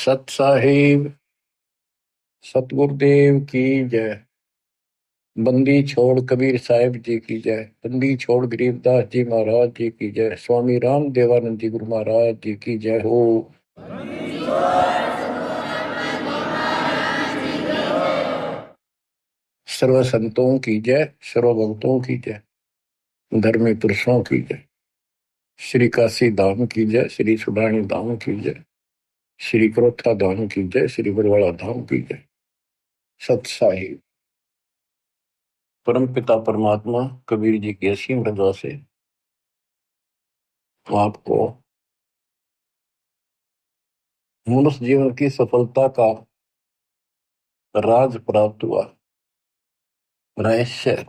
सत साहिब सतगुरुदेव की जय। बंदी छोड़ कबीर साहिब जी की जय। बंदी छोड़ गरीबदास जी महाराज जी की जय। स्वामी राम देवानंद जी गुरु महाराज जी की जय हो। सर्व संतों की जय, सर्व भक्तों की जय, धर्मी पुरुषों की जय। श्री काशी धाम की जय, श्री सुडानी धाम की जय, श्री क्रोथा धाम की जय, श्री बरवाड़ा धाम की जय। सत साहिब परम पिता परमात्मा कबीर जी की असीम रजा से आपको मनुष्य जीवन की सफलता का राज प्राप्त हुआ। रहस्य,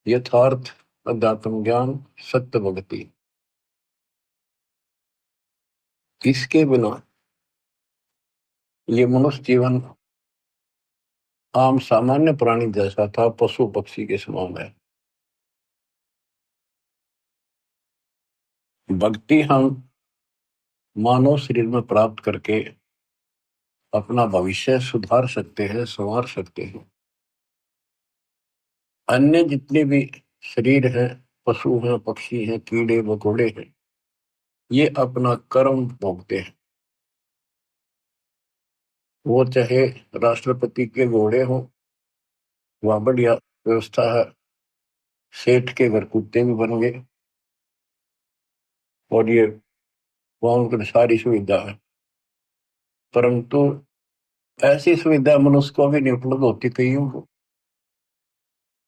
यथार्थ, अध्यात्म ज्ञान, सत्य भक्ति। इसके बिना ये मनुष्य जीवन आम सामान्य प्राणी जैसा था, पशु पक्षी के समान है। भक्ति हम मानव शरीर में प्राप्त करके अपना भविष्य सुधार सकते हैं, संवार सकते हैं। अन्य जितने भी शरीर हैं, पशु हैं, पक्षी हैं, कीड़े मकोड़े हैं, ये अपना कर्म भोगते हैं। वो चाहे राष्ट्रपति के घोड़े हों, वहां बढ़िया व्यवस्था है, सेठ के घर कुत्ते भी बन गए और ये वहां उनकी सारी सुविधा है। परंतु ऐसी सुविधा मनुष्य को भी नहीं उपलब्ध होती कईयों को।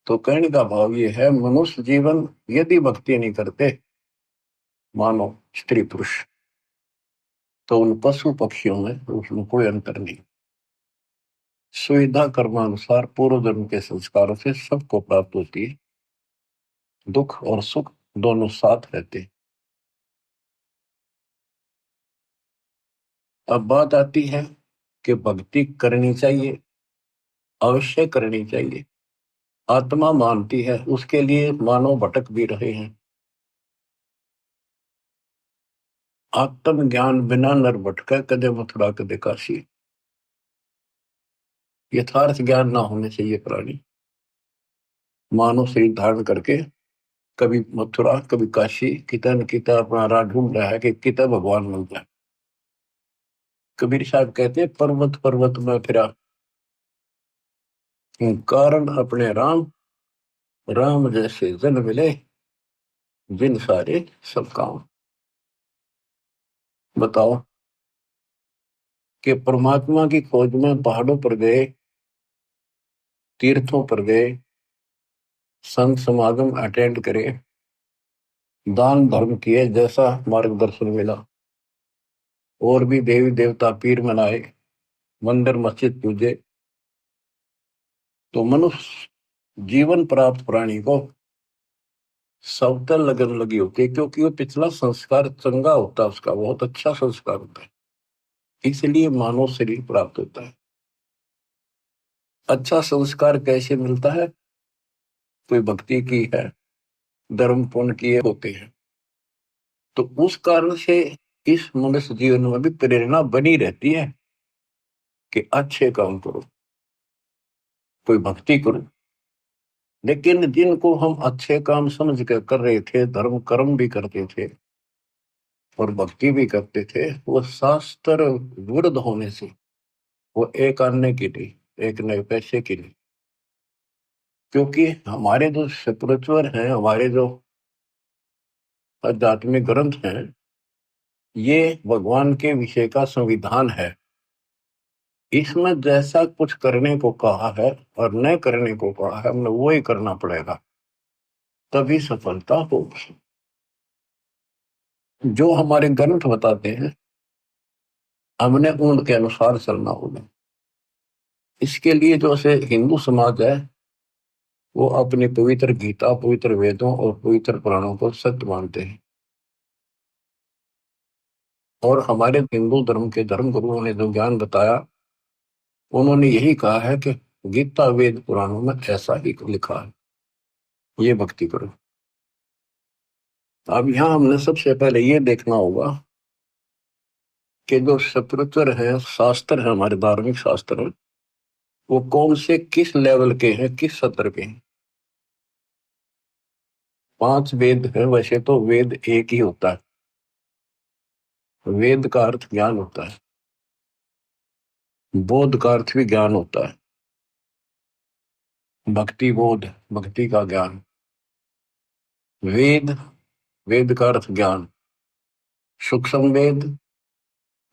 तो कहने का भाव ये है, मनुष्य जीवन यदि भक्ति नहीं करते मानो स्त्री पुरुष, तो उन पशु पक्षियों में उसमें कोई अंतर नहीं। सुविधा कर्मानुसार पूर्व जन्म के संस्कारों से सबको प्राप्त होती है। दुख और सुख दोनों साथ रहते हैं। अब बात आती है कि भक्ति करनी चाहिए, अवश्य करनी चाहिए। आत्मा मानती है, उसके लिए मानव भटक भी रहे हैं। आत्म ज्ञान बिना नर भटका कदे मथुरा कदे काशी। यथार्थ ज्ञान ना होने चाहिए प्राणी। मानव शरीर धारण करके कभी मथुरा कभी काशी, किता न किता अपना राह ढूंढ रहा है कि किता भगवान मिल जाए। कबीर साहब कहते हैं, पर्वत पर्वत में फिरा, कारण अपने राम, राम जैसे जन मिले, जिन सारे सब काम। बताओ कि परमात्मा की खोज में पहाड़ों पर गए, तीर्थों पर गए, संत समागम अटेंड करे, दान धर्म किए, जैसा मार्गदर्शन मिला, और भी देवी देवता पीर मनाए, मंदिर मस्जिद पूजे, तो मनुष्य जीवन प्राप्त प्राणी को सबतर लगन लगी होती है, क्योंकि वो पिछला संस्कार चंगा होता है, उसका बहुत अच्छा संस्कार होता है, इसलिए मानव शरीर प्राप्त होता है। अच्छा संस्कार कैसे मिलता है? कोई भक्ति की है, धर्म पुण्य किए होते हैं, तो उस कारण से इस मनुष्य जीवन में भी प्रेरणा बनी रहती है कि अच्छे काम करो, कोई भक्ति करो। लेकिन जिनको हम अच्छे काम समझ कर कर रहे थे, धर्म कर्म भी करते थे और भक्ति भी करते थे, वो शास्त्र विरुद्ध होने से, वो एक आने की नहीं, एक नए पैसे की नहीं। क्योंकि हमारे जो स्पिरिचुअल हैं, हमारे जो आध्यात्मिक ग्रंथ हैं, ये भगवान के विषय का संविधान है। इसमें जैसा कुछ करने को कहा है और न करने को कहा है, हमें वो ही करना पड़ेगा, तभी सफलता होगी। जो हमारे ग्रंथ बताते हैं, हमने उनके अनुसार चलना होगा। इसके लिए जो से हिंदू समाज है, वो अपनी पवित्र गीता, पवित्र वेदों और पवित्र पुराणों को सत्य मानते हैं। और हमारे हिंदू धर्म के धर्म गुरुओं ने जो ज्ञान बताया, उन्होंने यही कहा है कि गीता वेद पुराणों में ऐसा ही लिखा है, ये भक्ति करो। अब यहाँ हमने सबसे पहले ये देखना होगा कि जो स्पिरिचुअल है, शास्त्र है, हमारे धार्मिक शास्त्र, वो कौन से किस लेवल के हैं, किस स्तर के हैं। 5 वेद है, वैसे तो वेद एक ही होता है। वेद का अर्थ ज्ञान होता है, बोध का अर्थ भी ज्ञान होता है। भक्ति बोध, भक्ति का ज्ञान। वेद, वेद का अर्थ ज्ञान। सूक्ष्म वेद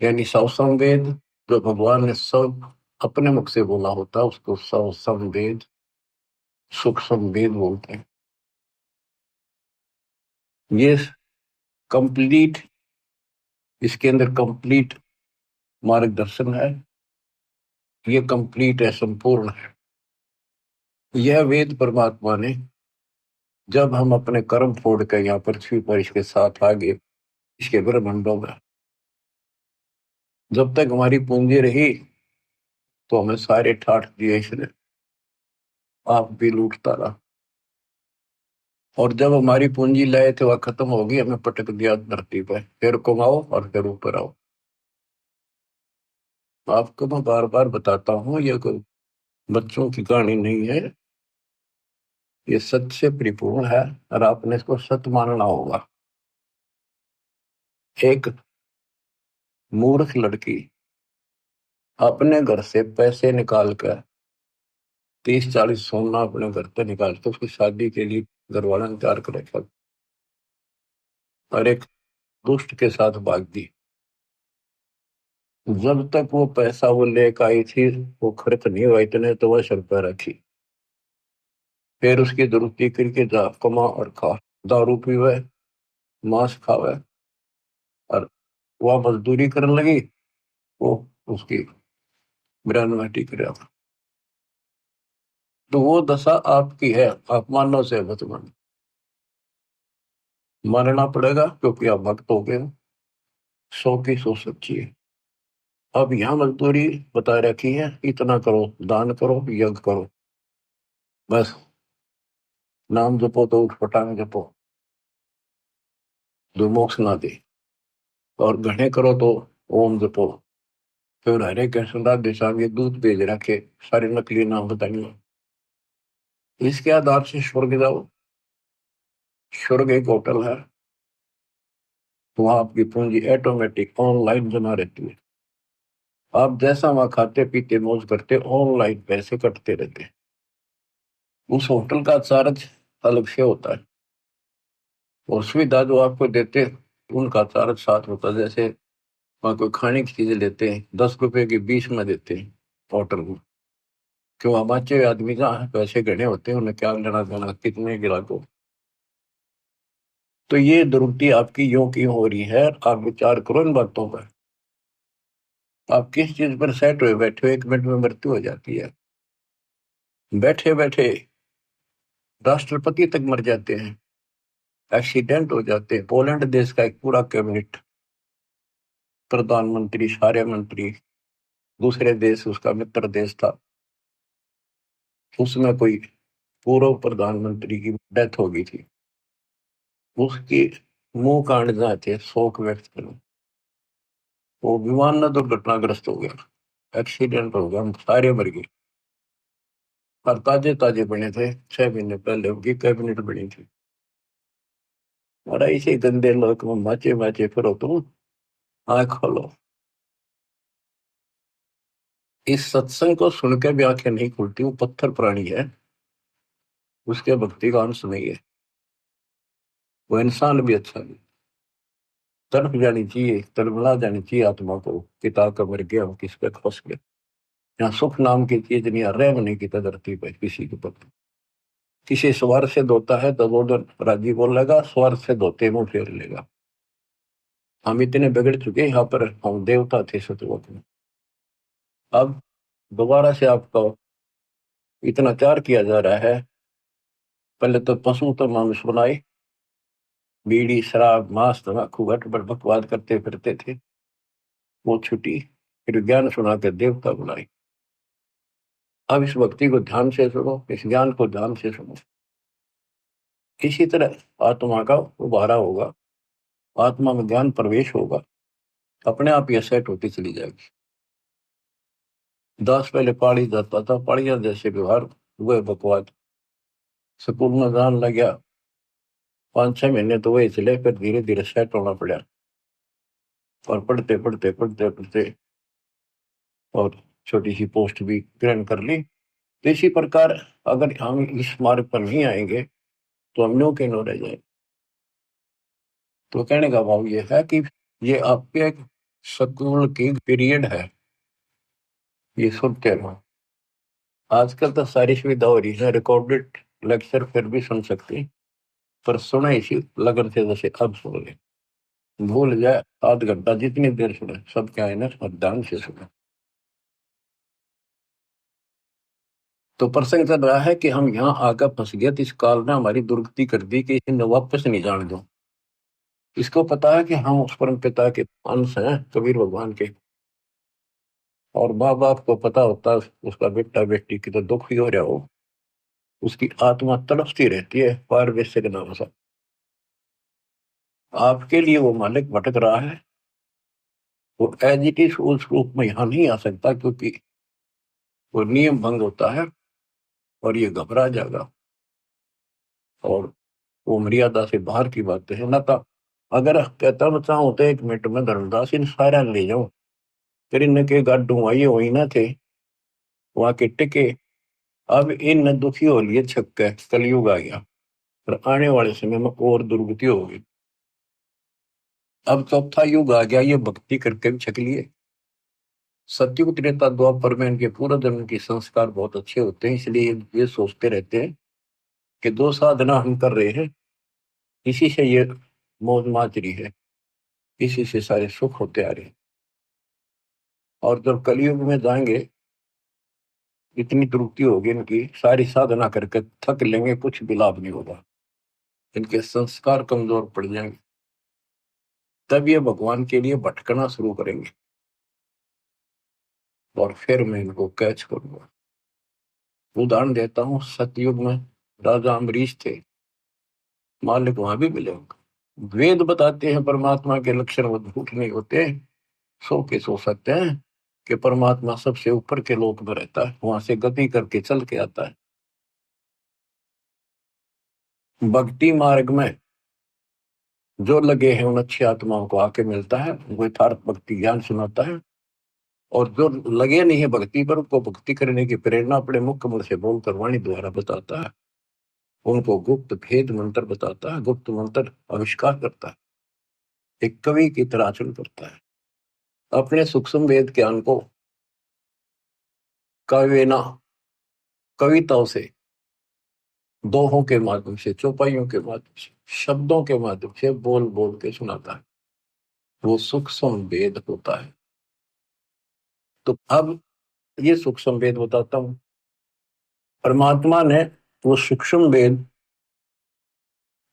यानी सवसम वेद, जो भगवान ने सब अपने मुख से बोला होता है, उसको सवसम वेद, सूक्ष्म वेद बोलते हैं। ये कंप्लीट, इसके अंदर कंप्लीट मार्गदर्शन है, ये कंप्लीट है, संपूर्ण है। यह वेद परमात्मा ने, जब हम अपने कर्म छोड़ कर यहाँ पृथ्वी पर इसके साथ आगे, इसके ब्रह्मांडों में, जब तक हमारी पूंजी रही तो हमें सारे ठाठ दिए इसने, आप भी लूटता रहा। और जब हमारी पूंजी लाए थे वह खत्म होगी, हमें पटक दिया धरती पर, फिर कमाओ और फिर ऊपर आओ। आपको मैं बार बार बताता हूँ, ये कोई बच्चों की कहानी नहीं है, ये सच से परिपूर्ण है और आपने इसको सत्य मानना होगा। एक मूर्ख लड़की अपने घर से पैसे निकाल कर, 30-40 सोना अपने घर से निकाल कर उसकी शादी के लिए घर वाला ने तैयार कर रखा, और एक दुष्ट के साथ भाग दी। जब तक वो पैसा वो लेकर आई थी, वो खर्च नहीं हुआ इतने, तो वह सर पर रखी। फिर उसकी दुरुस्ती करके जा कमा और खा, दारू पीवे, मांस खावे, और वह मजदूरी करने लगी, वो उसकी ग्रैंड करे। तो वो दशा आपकी है, आप मानो से मत मानो, मानना पड़ेगा क्योंकि आप भक्त हो गए। 100 की 100 सच्ची है। अब यहाँ मजदूरी बता रखी है, इतना करो, दान करो, यज्ञ करो, बस। नाम जपो तो उठ पटांग जपो, जो मोक्ष ना दे। और घने करो तो ओम जपो। फिर हरे कृष्ण राधे श्याम ये दूध भेज रखे, सारे नकली नाम बताएंगे। इसके आधार से स्वर्ग जाओ। स्वर्ग एक होटल है, वहां आपकी पूंजी ऑटोमेटिक ऑनलाइन जमा रहती है। आप जैसा वहां खाते पीते मौज करते, ऑनलाइन पैसे कटते रहते। उस होटल का चार्ज अलग से होता है, और सुविधा जो आपको देते उनका चार्ज साथ होता है। जैसे वहां कोई खाने की चीजें लेते हैं, 10 रुपए की 20 में देते हैं होटल में। क्यों, हमारे आदमी जहाँ पैसे गणे होते हैं, उन्हें क्या लेना देना कितने गिराको। तो ये दुर्गति आपकी यूं की हो रही है, आप विचार करो इन बातों पर। आप किस चीज पर सेट हुए बैठे हो, 1 मिनट में मृत्यु हो जाती है। बैठे बैठे राष्ट्रपति तक मर जाते हैं, एक्सीडेंट हो जाते हैं। पोलैंड देश का एक पूरा कैबिनेट, प्रधानमंत्री, सारे मंत्री, दूसरे देश उसका मित्र देश था, उसमें कोई पूर्व प्रधानमंत्री की डेथ हो गई थी। उसकी मुंह कांड जहाँ थे शोक व्यक्त करें, वो विमान न दुर्घटनाग्रस्त हो गया, एक्सीडेंट हो गया, हम सारे मर गए। और ताजे ताजे बने थे, 6 महीने पहले उनकी कैबिनेट बनी थी। और ऐसे गंदे लोग में माचे माचे फिरो तुम, आंख खोलो। इस सत्संग को सुनकर भी आंखें नहीं खुलती, वो पत्थर प्राणी है, उसके भक्ति का अंश नहीं है, वो इंसान भी अच्छा नहीं। तड़प जानी चाहिए, तड़पला जानी चाहिए आत्मा को, पिता का मर गया हम किस पे फंस गए। यहाँ सुख नाम की चीज नहीं, रैम नहीं की धरती पर किसी के प्रति। किसी स्वर से धोता है तो वो राजी बोलेगा, स्वर से धोते मुंह फेर लेगा। हम इतने बिगड़ चुके यहाँ पर, हम देवता थे सतयुग में। अब दोबारा से आपको इतना प्यार किया जा रहा है। पहले तो पशु तो मानुष बनाए, बीड़ी शराब मांस तम्बाकू गटबड़ बकवाद करते फिरते थे, वो छुटी। फिर ज्ञान सुना के देवता बुलाए। अब इस भक्ति को ध्यान से सुनो, इस ज्ञान को ध्यान से सुनो। इसी तरह आत्मा का उबारा होगा, आत्मा में ज्ञान प्रवेश होगा, अपने आप ये सेट होती चली जाएगी। दास पहले पाड़ी जाता था, पाड़िया जैसे व्यवहार हुए बकवाद, स्कूल में जान लग गया, 5-6 महीने तो वही चले, फिर धीरे धीरे सेट होना पड़ा, और पढ़ते पढ़ते पढ़ते पढ़ते और छोटी सी पोस्ट भी ग्रहण कर ली। तो इसी प्रकार अगर हम इस मार्ग पर नहीं आएंगे तो हम नो के नो रह जाएंगे। तो कहने का भाव ये है कि ये आपके स्कूल की पीरियड है, ये सुनते रहो। आजकल तो सारी सुविधा हो रही है, रिकॉर्डेड लेक्चर फिर भी सुन सकते, पर सुने इसी लगन से जैसे अब सुन ले, भूल जाए आध घंटा जितनी देर सुने सब क्या है ना, और ध्यान से सुने। तो प्रसंग चल रहा है कि हम यहाँ आकर फंस गए, तो इस काल ने हमारी दुर्गति कर दी कि इन्हें वापस नहीं जाने दो। इसको पता है कि हम उस परम पिता के अंश हैं, कबीर भगवान के, और माँ बाप को पता होता उसका बेटा बेटी की तो दुख ही हो रहा हो, उसकी आत्मा तड़पती रहती है पार वैश्य के नाम से। आपके लिए वो मालिक भटक रहा है, वो एज इट इज उस रूप में यहाँ नहीं आ सकता, क्योंकि वो नियम भंग होता है और ये घबरा जाएगा, और वो मर्यादा से बाहर की बात है ना। तो अगर कहता बच्चा होते 1 मिनट में धर्मदास इन सारा ले जाओ, फिर इनके गाडू आइए वही ना थे वहां के टिके, अब इन दुखी हो लिए छक्के, कलयुग आ गया, और आने वाले समय में और दुर्गति होगी। अब चौथा युग आ गया, ये भक्ति करके भी छक लिए। सतयुग त्रेता द्वापर में इनके पूर्व जन्म के संस्कार बहुत अच्छे होते हैं, इसलिए ये सोचते रहते हैं कि जो साधना हम कर रहे हैं इसी से ये मौज माच रही है, इसी से सारे सुख होते आ रहे हैं। और जब कलयुग में जाएंगे इतनी त्रुटि होगी इनकी, सारी साधना करके थक लेंगे, कुछ भी लाभ नहीं होगा, इनके संस्कार कमजोर पड़ जाएंगे, तब ये भगवान के लिए भटकना शुरू करेंगे, और फिर मैं इनको कैच करूंगा। उदाहरण देता हूँ, सतयुग में राजा अम्बरीश थे, मालिक वहां भी मिले होंगे। वेद बताते हैं परमात्मा के लक्षण वो झूठ नहीं होते, 100 के 100 सत्य हैं कि परमात्मा सबसे ऊपर के लोक में रहता है, वहां से गति करके चल के आता है। भक्ति मार्ग में जो लगे हैं उन अच्छी आत्माओं को आके मिलता है, वो यथार्थ भक्ति ज्ञान सुनाता है, और जो लगे नहीं है भक्ति पर, उनको भक्ति करने की प्रेरणा अपने मुख कमल से बोलकर वाणी द्वारा बताता है, उनको गुप्त भेद मंत्र बताता है, गुप्त मंत्र आविष्कार करता है, एक कवि की तरह आचरण करता है। अपने सूक्ष्म वेद ज्ञान को काव्यना, कविताओं से, दोहों के माध्यम से, चौपाइयों के माध्यम से, शब्दों के माध्यम से बोल बोल के सुनाता है, वो सूक्ष्म वेद होता है। तो अब ये सूक्ष्म वेद बताता हूं, परमात्मा ने वो सूक्ष्म वेद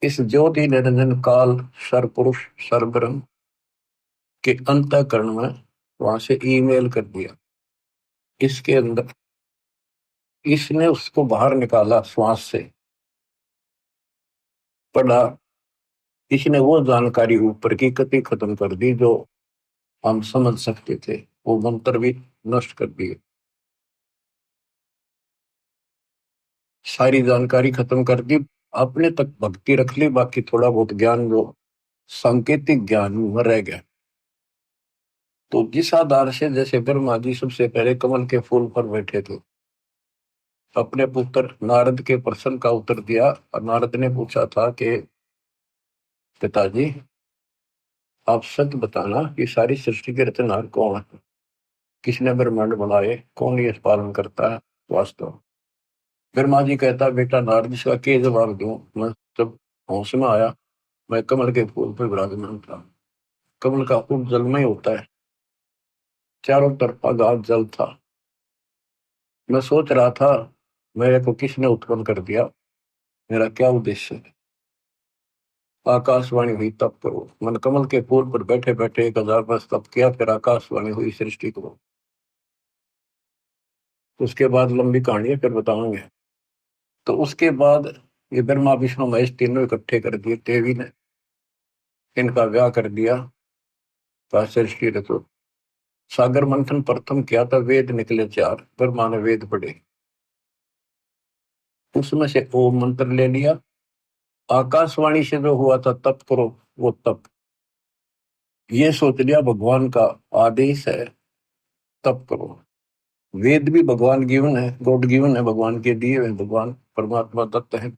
इस ज्योति निरंजन काल सर्वपुरुष सर्वब्रह्म के अंतःकरण में वहां से ईमेल कर दिया, इसके अंदर इसने उसको बाहर निकाला, श्वास से पढ़ा, इसने वो जानकारी ऊपर की कति खत्म कर दी जो हम समझ सकते थे, वो मंत्र भी नष्ट कर दिए, सारी जानकारी खत्म कर दी, अपने तक भक्ति रख ली, बाकी थोड़ा बहुत ज्ञान जो सांकेतिक ज्ञान में रह गया। तो जिस आधार से, जैसे ब्रह्मा जी सबसे पहले कमल के फूल पर बैठे थे, अपने पुत्र नारद के प्रश्न का उत्तर दिया, और नारद ने पूछा था कि पिताजी आप सत्य बताना कि सारी सृष्टि के रचनहार कौन है, किसने ब्रह्मांड बनाए, कौन ये पालन करता है वास्तव। ब्रह्मा जी कहता, बेटा नारद इसका क्या जवाब दूं, मैं जब होश में आया मैं कमल के फूल पर विराजमान था, कमल का फूल जलमय होता है, चारों तरफ आगाध जल था, मैं सोच रहा था मेरे को किसने उत्पन्न कर दिया, मेरा क्या उद्देश्य है। आकाशवाणी हुई तप करो, मन कमल के फूल पर बैठे बैठे 1000 वर्ष तप किया, फिर आकाशवाणी हुई सृष्टि करो। उसके बाद लंबी कहानी है, फिर बताऊंगे। तो उसके बाद ये ब्रह्मा विष्णु महेश तीनों इकट्ठे कर दिए, देवी ने इनका ब्याह कर दिया, पास ऋषि रचो। सागर मंथन प्रथम किया था, वेद निकले 4, ब्रह्मा ने वेद पढ़े, उसमें से ओम मंत्र ले लिया। आकाशवाणी से जो हुआ था तप करो, वो तप, ये सोच लिया भगवान का आदेश है, तप करो। वेद भी भगवान गिवन है, गॉड गिवन है, भगवान के दिए हुए, भगवान परमात्मा दत्त है।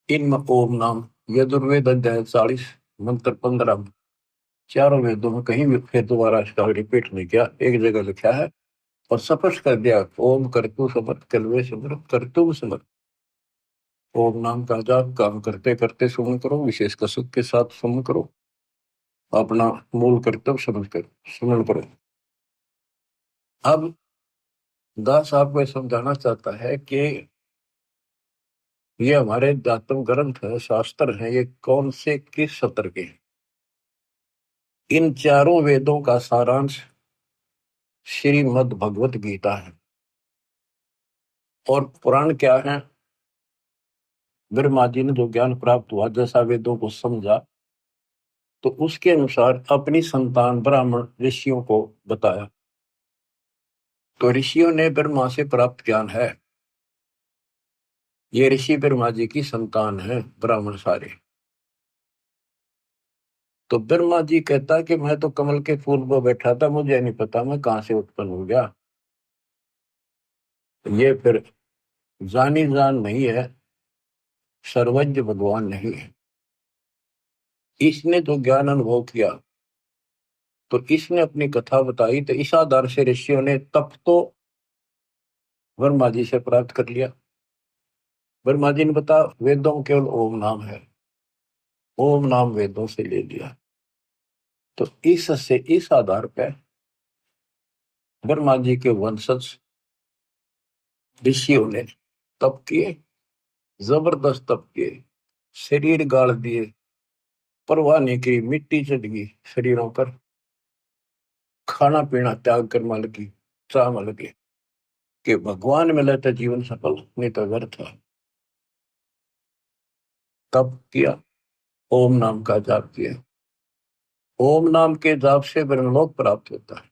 इनमें ओम नाम, यजुर्वेद अध्याय 40 मंत्र 15, चारों वेदों में कहीं भी फिर दोबारा इसका रिपीट नहीं किया, एक जगह लिखा है और स्पष्ट कर दिया, ओम करतु समर्थ कलवे समर्थ करतु समर्थ। ओम नाम का जाप काम करते करते सुमन करो, विशेष कसक के साथ सुमन करो, अपना मूल कर्तव्य समझ कर सुमन करो। अब दास आपको ये समझाना चाहता है कि ये हमारे दातम ग्रंथ है, शास्त्र है, ये कौन से किस सत्र के? इन चारों वेदों का सारांश श्रीमद् भगवत गीता है। और पुराण क्या है? ब्रह्मा जी ने जो ज्ञान प्राप्त हुआ, जैसा वेदों को समझा, तो उसके अनुसार अपनी संतान ब्राह्मण ऋषियों को बताया। तो ऋषियों ने ब्रह्मा से प्राप्त ज्ञान है, ये ऋषि ब्रह्मा जी की संतान है, ब्राह्मण सारे। तो ब्रह्मा जी कहता कि मैं तो कमल के फूल पर बैठा था, मुझे नहीं पता मैं कहां से उत्पन्न हो गया। ये फिर जानी जान नहीं है, सर्वज्ञ भगवान नहीं है। इसने जो ज्ञान अनुभव किया, तो इसने अपनी कथा बताई, तो इस आधार से ऋषियों ने तप तो ब्रह्मा जी से प्राप्त कर लिया। ब्रह्मा जी ने बता, वेदों में केवल ओम नाम है, ओम नाम वेदों से ले लिया। तो इस आधार पर ब्रह्मा जी के वंशज ऋषियों ने तप किए, जबरदस्त तप किए, शरीर गाड़ दिए, परवाह नहीं की, मिट्टी चढ़ गई शरीरों पर, खाना पीना त्याग कर मन की चाह मन की कि भगवान मिले तो जीवन सफल, नहीं तो व्यर्थ है। तप किया, ओम नाम का जाप किया। ओम नाम के जाप से ब्रह्मलोक प्राप्त होता है।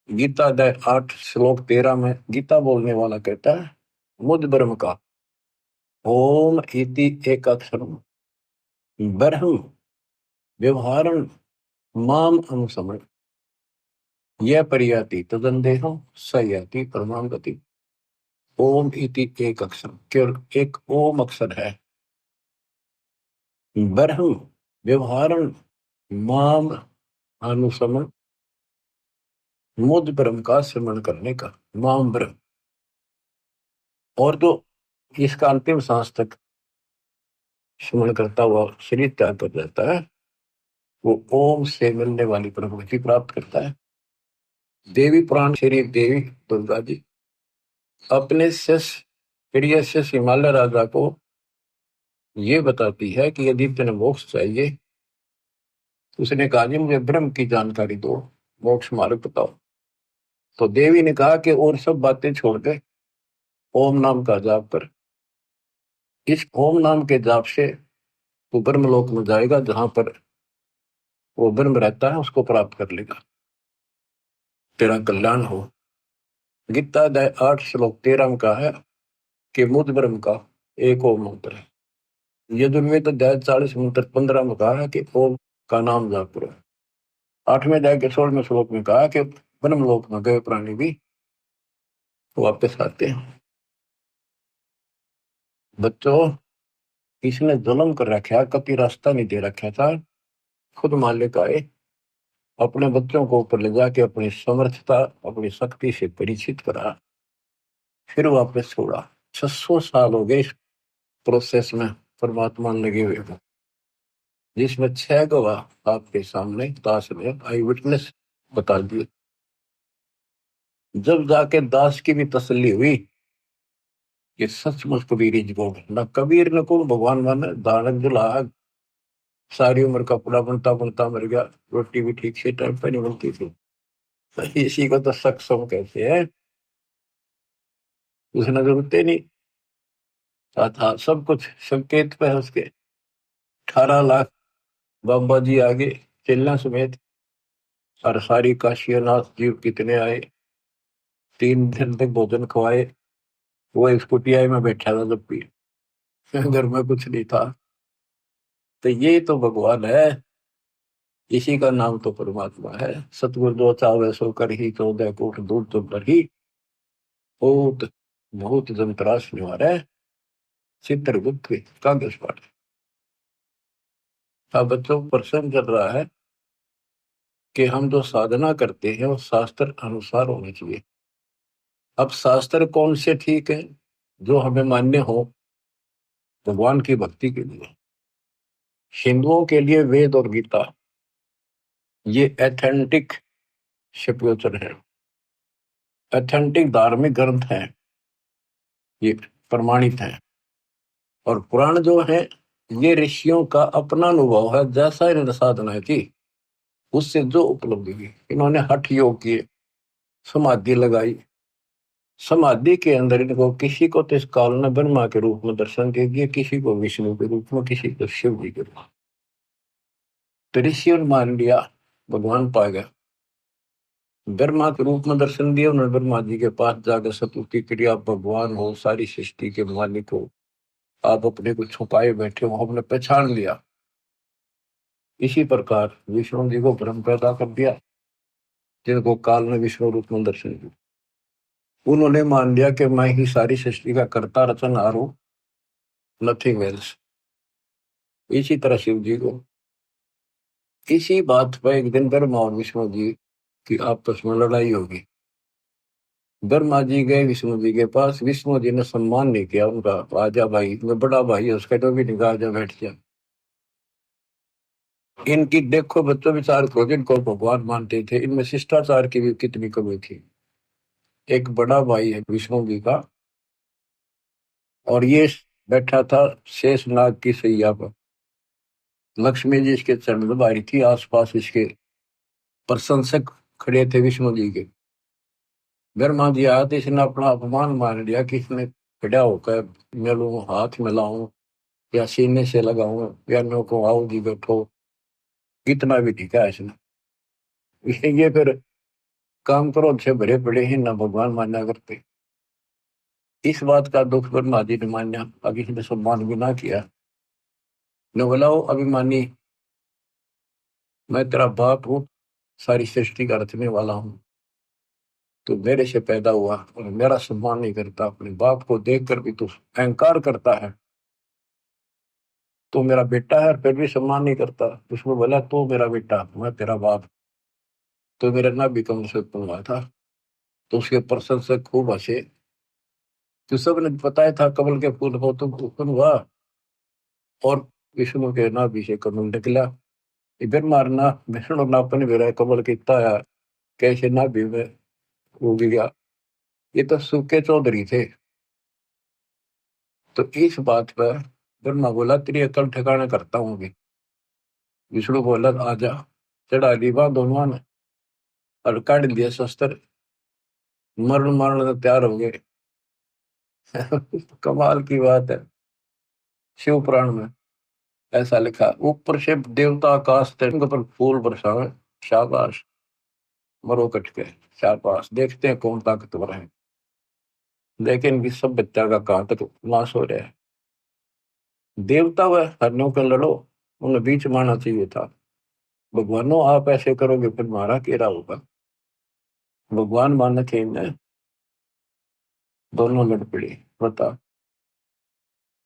गीता अध्याय 8 श्लोक 13 में गीता बोलने वाला कहता है, मुझ ब्रह्म का ओम इति एक अक्षर ब्रह्म व्यवहारं माम अनुसमण यह परियाति तदंदेहम स याति परमां गति। ओम इति एक अक्षर, केवल एक ओम अक्षर है, ब्रह्म व्यवहारं माम अनुसमण, मुझ ब्रह्म का स्मरण करने का, माम ब्रह्म। और जो इसका अंतिम सांस तक स्मरण करता हुआ शरीर त्याग कर जाता है, वो ओम से मिलने वाली प्रभुति प्राप्त करता है। देवी पुराण श्री देवी दुर्गा जी अपने शिष्य प्रिय शिष्य हिमालय राजा को ये बताती है कि यदि तुम्हें मोक्ष चाहिए, उसने कहा जी मुझे ब्रह्म की जानकारी दो, मोक्ष मार्ग बताओ। तो देवी ने कहा कि और सब बातें छोड़ दे, ओम नाम का जाप कर। इस ओम नाम के जाप से तू ब्रह्मलोक में जाएगा, जहां पर वो ब्रह्म रहता है उसको प्राप्त कर लेगा, तेरा कल्याण हो। गीता अध्याय 8 श्लोक 13 में कहा है कि मुझ ब्रह्म का एक ओम मंत्र है। यजुर्वेद अध्याय 40 मंत्र 15 में कहा है कि ओम का नाम जाप करो। 8वें अध्याय के 16वें श्लोक में कहा कि ब्रह्मलोक में गए प्राणी भी वापस आते हैं। बच्चों, इसने जुल्म कर रखा, कभी रास्ता नहीं दे रखा था, खुद मालिक आए, अपने बच्चों को ऊपर ले जाके अपनी समर्थता अपनी शक्ति से परिचित करा, फिर वापस छोड़ा। 600 साल हो गए इस प्रोसेस में परमात्मा लगे हुए हैं, जिसमें 6 गवाह आपके सामने दास ने आई विटनेस बता दिए। जब जाके दास की भी तसल्ली हुई कि सचमुच कबीर ही को न कबीर न को भगवान माने, दानक दुल्हा सारी उम्र कपड़ा बनता बनता मर गया, रोटी भी ठीक से टाइम पर नहीं बनती थी, इसी को तो सक्षम कहते हैं। उसने जरूरत ही नहीं था, सब कुछ संकेत पे है उसके। 18 लाख बाबा जी आगे चेला समेत और सारी काशीनाथ जी कितने आए, 3 दिन तक भोजन खवाए। वो एक कुटिया में बैठा था जब भी, घर में कुछ नहीं था। तो ये तो भगवान है, इसी का नाम तो परमात्मा है। सतगुरु जो चावे सो कर ही, 14 कोट दूर तुम पर ही। बहुत बहुत जंतराश निवार है, चित्रगुप्त कागज पाठ। अब बच्चों को प्रश्न कर रहा है कि हम जो साधना करते हैं वो शास्त्र अनुसार होनी चाहिए। अब शास्त्र कौन से ठीक है? जो हमें मान्य हो भगवान की भक्ति के लिए। हिंदुओं के लिए वेद और गीता ये एथेंटिक शिवचर है, एथेंटिक धार्मिक ग्रंथ है, ये प्रमाणित है। और पुराण जो है ये ऋषियों का अपना अनुभव है, जैसा इन्होंने साधना की उससे जो उपलब्धि हुई। इन्होंने हठ योग किए, समाधि लगाई, समाधि के अंदर इनको किसी को तो इस काल ने ब्रह्मा के रूप में दर्शन दे दिए, किसी को विष्णु के रूप में, किसी को शिव जी के रूप में। तो ऋषियों ने मान लिया भगवान पा गया, ब्रह्मा के रूप में दर्शन दिया उन्होंने। ब्रह्मा जी के पास जाकर स्तुति करी, आप भगवान हो, सारी सृष्टि के मालिक हो, आप अपने को छुपाए बैठे हो, हमने पहचान लिया। इसी प्रकार विष्णु जी को ब्रह्म पैदा कर दिया, जिनको काल ने विष्णु रूप में दर्शन दिया। उन्होंने मान लिया कि मैं ही सारी सृष्टि का कर्ता रचनहार हूं, नथिंग एल्स। इसी तरह शिव जी को। इसी बात पर एक दिन ब्रह्मा और विष्णु जी की आपस में लड़ाई होगी। ब्रह्मा जी गए विष्णु जी के पास, विष्णु जी ने सम्मान नहीं किया उनका, आजा भाई, मैं बड़ा भाई है उसका, तो भी नहीं कहा आजा बैठ जा। इनकी देखो बच्चों विचार करो, जिनको भगवान मानते थे इनमें शिष्टाचार की भी कितनी कमी थी। एक बड़ा भाई है विष्णु जी का, और ये बैठा था शेषनाग की सैया पर। लक्ष्मी जी इसके चरण दबाई थी, आसपास इसके प्रशंसक खड़े थे विष्णु जी के। ब्रह्मा जी आया तो इसने अपना अपमान मान लिया कि इसने खड़ा होकर मिलूं, हाथ मिलाऊं या सीने से लगाऊं या नो को आओ जी बैठो, इतना भी ठीक है इसने। ये फिर काम क्रोध से भरे पड़े ही ना भगवान मान्या करते। इस बात का दुख ब्रह्मा जी ने मान्या, अभी इसने सम्मान भी ना किया। ने बोला ओ अभिमानी, मैं तेरा बाप हूँ, सारी सृष्टि का रचने वाला हूँ, तू मेरे से पैदा हुआ और मेरा सम्मान नहीं करता, अपने बाप को देखकर भी तू अहंकार करता है। तू मेरा बेटा है और फिर भी सम्मान नहीं करता। उसमें बोला तू मेरा बेटा, मैं तेरा बाप, तो मेरा ना भी कम से उत्पन्न हुआ था। तो उसके प्रशंसक खूब हंसे। तो सबने बताया था कमल के फूल को तुम उत्पन्न हुआ, और विष्णु के नाभि से कमल निकला। इधर मारना विष्णु नापन भी रहा कमल कितना है, कैसे नाभि में वो भी गया। ये तो सूखे चौधरी थे। तो इस बात पर ब्रह्मा बोला तेरी अकल ठिकाना करता हूँ अभी। विष्णु बोला आजा, चढ़ा ली बात दोनों ने और काट दिया शस्त्र, मरण मरण तैयार हो गए। कमाल की बात है। शिव पुराण में ऐसा लिखा, ऊपर से देवता आकाश तिरंग पर फूल बरसावे, शाबाश, मरो कट के, शाबाश, देखते हैं कौन ताकतवर है। लेकिन इस सब बच्चा का कहां तक नाश हो रहा है। देवता व हरणों के लड़ो, उन्हें बीच मारना चाहिए था। भगवानों आप ऐसे करोगे फिर मारा केरा होगा। भगवान माने थे इन्हें, दोनों लड़ पड़े। बता,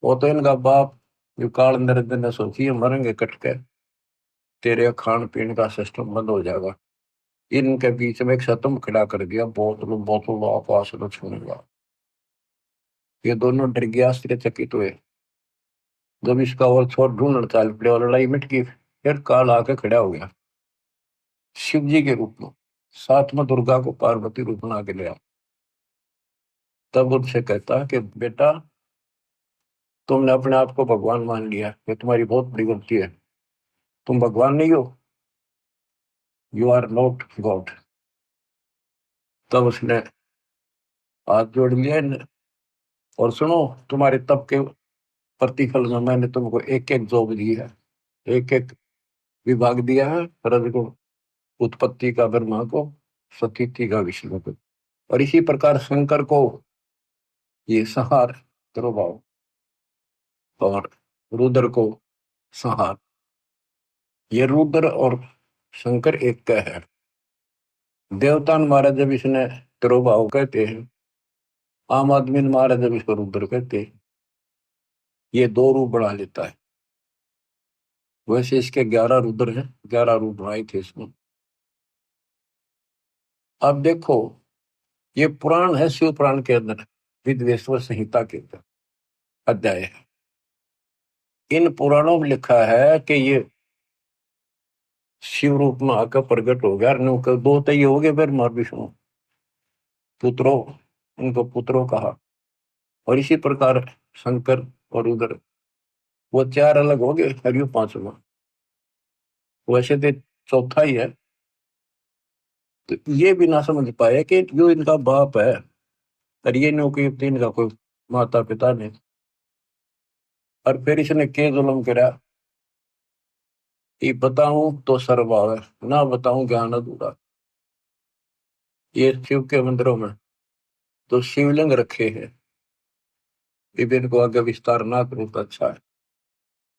वो तो इनका बाप जो काल नरेंद्र ने सोची है मरेंगे कट के, तेरे खान पीने का सिस्टम बंद हो जाएगा। इनके बीच में एक सतम खड़ा कर दिया, बोतलों बोतलों आपस में छूने लगा। ये दोनों डर गया, आश्चर्यचकित हुए। जब इसका और छोर ढूंढना चाल पड़े और लड़ाई मिट गई, फिर काल आके खड़ा हो गया शिव जी के रूप में, साथ में दुर्गा को पार्वती रूप बना के लिया। तब उनसे कहता कि बेटा तुमने अपने आप को भगवान मान लिया, ये तुम्हारी बहुत बड़ी गलती है। तुम भगवान नहीं हो, यू आर नॉट गॉड। तब उसने हाथ जोड़ लिया और सुनो, तुम्हारे तप के प्रतिफल में मैंने तुमको एक एक जॉब दी है, एक एक विभाग दिया है, रजगुण उत्पत्ति का ब्रह्मा को, स्थिति का विष्णु को। और इसी प्रकार शंकर को ये संहार तिरुभाव, और रुद्र को संहार। ये रुद्र और शंकर एक का है। देवता ने महाराज जब इसने तिरुभाव कहते हैं, आम आदमी ने महाराज जब इसको रुद्र कहते हैं। ये दो रूप बना लेता है। वैसे इसके 11 रुद्र हैं, 11 रूप बनाए थे इसमें। अब देखो, ये पुराण है, शिव पुराण के अंदर विद्वेश्वर संहिता के अंदर अध्याय है। इन पुराणों में लिखा है कि ये शिव रूप में आकर प्रकट हो गया। दो तो ये हो गए, फिर मार विष्णु पुत्रों, उनको पुत्रों कहा। और इसी प्रकार शंकर और रुद्र, वो 4 अलग हो गए, हरियो 5वां। वैसे तो चौथा ही है। तो ये भी ना समझ पाए कि जो इनका बाप है, और ये नौकरी इनका कोई माता पिता नहीं। और फिर इसने के जुल्म करा कि बताऊं तो सर्वभाव है, ना बताऊं ज्ञान अधूरा। ये शिव के मंदिरों में तो शिवलिंग रखे हैं, विभिन्न को आगे विस्तार ना करूं तो अच्छा है।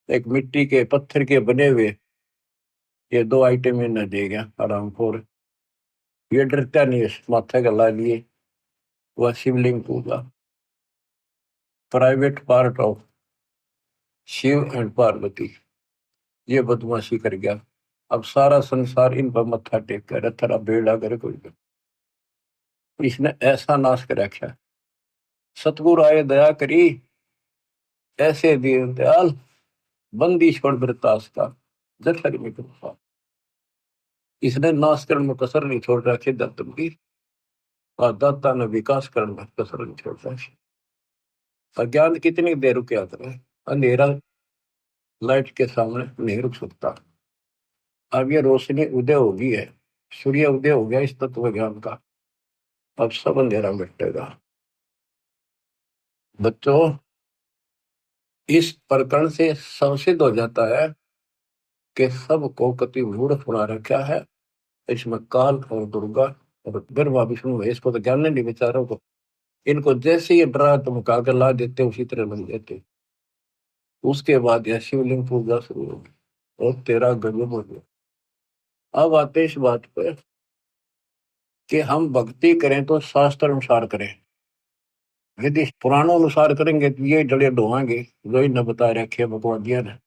एक मिट्टी के पत्थर के बने हुए ये 2 आइटम इन्हें दे गया आराम खोर। ये डरता नहीं है, माथे गला लिए वह शिवलिंग पूजा। Private part of Shiva and Parvati, ये बदमाशी कर गया। अब सारा संसार इन पर मत्था टेक कर थरा बेड़ा कर कोई। इसने ऐसा नाश कर रखा। सतगुरु आए दया करी, ऐसे दीन दयाल, बंदी छोड़ वृतास का, जठर में कृपा। इसने नाश करने में कसर नहीं छोड़ रखी दत्तम की, और दत्ता ने विकास करने में कसर नहीं छोड़ रखी। अज्ञान कितनी देर रुके आता है, अंधेरा लाइट के सामने नहीं रुक सकता। अब ये रोशनी उदय होगी है, सूर्य उदय हो गया इस तत्व ज्ञान का। अब सब अंधेरा मिटेगा। बच्चों, इस प्रकरण से संसिद्ध हो जाता है कि सबको कति मूढ़ बना रखा है। इसमें काल और दुर्गा और ब्रह्मा विष्णु है, इसको तो ज्ञान नहीं बेचारों को। इनको जैसे ये डरा धमका कर ला देते उसी तरह बन देते। उसके बाद यह शिवलिंग पूजा शुरू होगी और तेरा गजब हो गया। अब आते इस बात पर कि हम भक्ति करें तो शास्त्र अनुसार करें। यदि पुराणों अनुसार करेंगे तो ये जड़े ढोएंगे जो इन्हें बता रखे भगवादिया ने।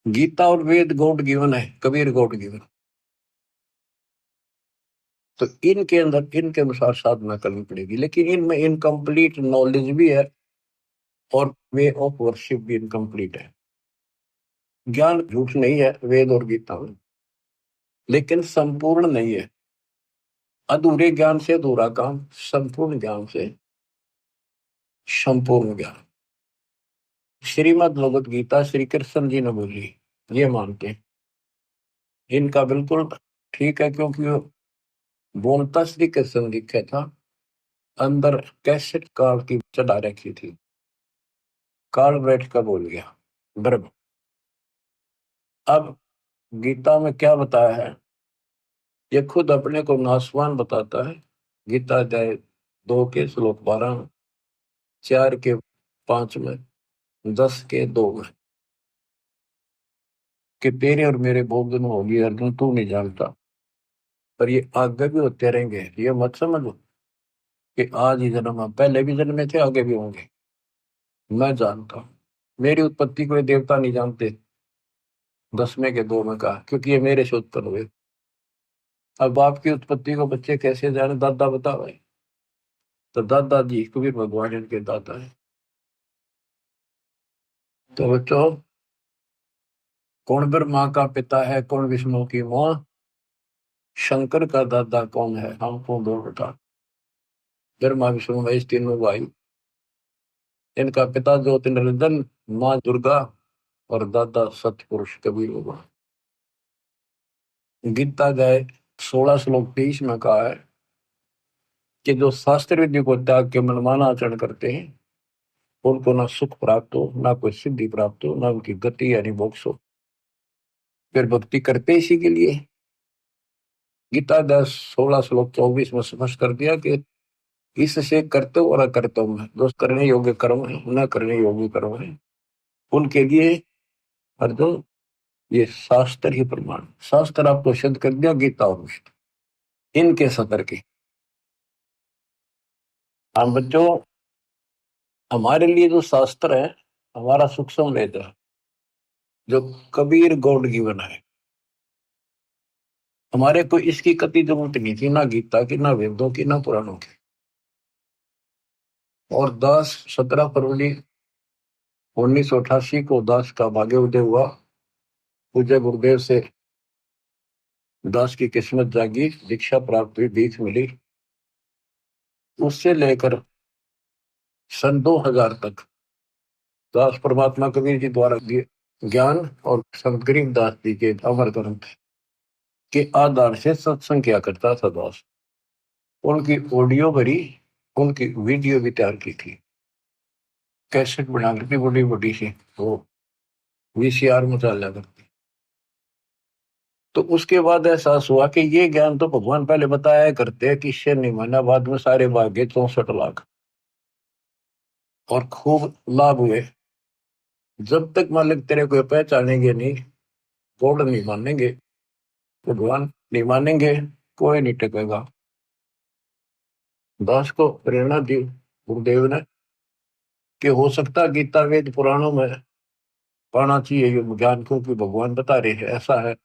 गीता और वेद गॉड गिवन है, कबीर गॉड गिवन। तो इनके अंदर इनके अनुसार साधना करनी पड़ेगी, लेकिन इनमें इनकम्प्लीट नॉलेज भी है और वे ऑफ वर्शिप भी इनकम्प्लीट है। ज्ञान झूठ नहीं है वेद और गीता में, लेकिन संपूर्ण नहीं है। अधूरे ज्ञान से अधूरा काम, संपूर्ण ज्ञान से संपूर्ण ज्ञान। श्रीमद् भगवत गीता श्री कृष्ण जी ने बोली, ये मानते हैं। इनका बिल्कुल ठीक है, क्योंकि वो बोलता श्री कृष्ण लिखा था, अंदर कैसेट काल की चढ़ा रखी थी। काल बैठ कर बोल गया ब्रह्म। अब गीता में क्या बताया है, ये खुद अपने को नासवान बताता है। गीता अध्याय 2 के श्लोक 12 में, 4 के 5 में, 10 के 2 में, कि तेरे और मेरे बहुत दिन होगी अर्जुन, तू नहीं जानता, पर ये आगे भी होते रहेंगे। ये मत समझो कि आज ही जन्म है, पहले भी जन्मे थे, आगे भी होंगे। मैं जानता हूं, मेरी उत्पत्ति को ये देवता नहीं जानते। 10वें के 2 में कहा, क्योंकि ये मेरे से उत्पन्न हुए। अब बाप की उत्पत्ति को बच्चे कैसे जाने, दादा बताओ। तो दादाजी कबीर भगवान इनके दादा है। तो बच्चों, कौन ब्रह्मा का पिता है, कौन विष्णु की मां, शंकर का दादा कौन है, हमको दो बता। ब्रह्मा विष्णु महेश तीनों भाई। इनका पिता ज्योतिर्नंदन, मां दुर्गा, और दादा सतपुरुष कबीर भगवान। गीता गए 16 श्लोक 23 में कहा है कि जो शास्त्र विधि को त्याग के मनमाना आचरण करते हैं, उनको ना सुख प्राप्त हो, ना कोई सिद्धि प्राप्त हो, ना उनकी गति यानी मोक्ष हो। फिर भक्ति करते इसी के लिए। गीता 10, 16 श्लोक 24 में स्पष्ट कर दिया कि इससे करते और अकर्तव्य में जो करने योग्य कर्म है, न करने योग्य कर्म है, उनके लिए अर्जुन ये शास्त्र ही प्रमाण। शास्त्र आपको सिद्ध कर दिया, गीता और विष्णु इनके सतर के। हम बच्चों, हमारे लिए जो शास्त्र है, हमारा सूक्ष्म वेद है, जो कबीर गॉड गिवन है। हमारे को इसकी कति जरूरत नहीं थी, ना गीता की, ना वेदों की, ना पुराणों की। और 17 फरवरी 1988 को दास का भाग्य उदय हुआ। पूज्य गुरुदेव से दास की किस्मत जागी, दीक्षा प्राप्त हुई, दीख मिली। उससे लेकर सन 2000 तक दास परमात्मा कबीर जी द्वारा दिए ज्ञान और संत गरीबदास जी के अमर ग्रंथ के आधार से सत्संग किया करता था दास। उनकी ऑडियो भरी, उनकी वीडियो भी तैयार की थी, कैसेट बना करती बड़ी बड़ी सी, वो वीसीआर में चला करती। तो उसके बाद एहसास हुआ कि ये ज्ञान तो भगवान पहले बताया करते हैं, किससे नहीं माना, बाद में सारे भागे 64 लाख और खूब लाभ हुए। जब तक मालिक तेरे को पहचानेंगे नहीं, गॉड नहीं मानेंगे, भगवान नहीं मानेंगे, कोई नहीं टिकेगा। दास को प्रेरणा दी गुरुदेव ने कि हो सकता गीता वेद पुराणों में पाना चाहिए ये ज्ञान को, कि भगवान बता रहे हैं ऐसा है,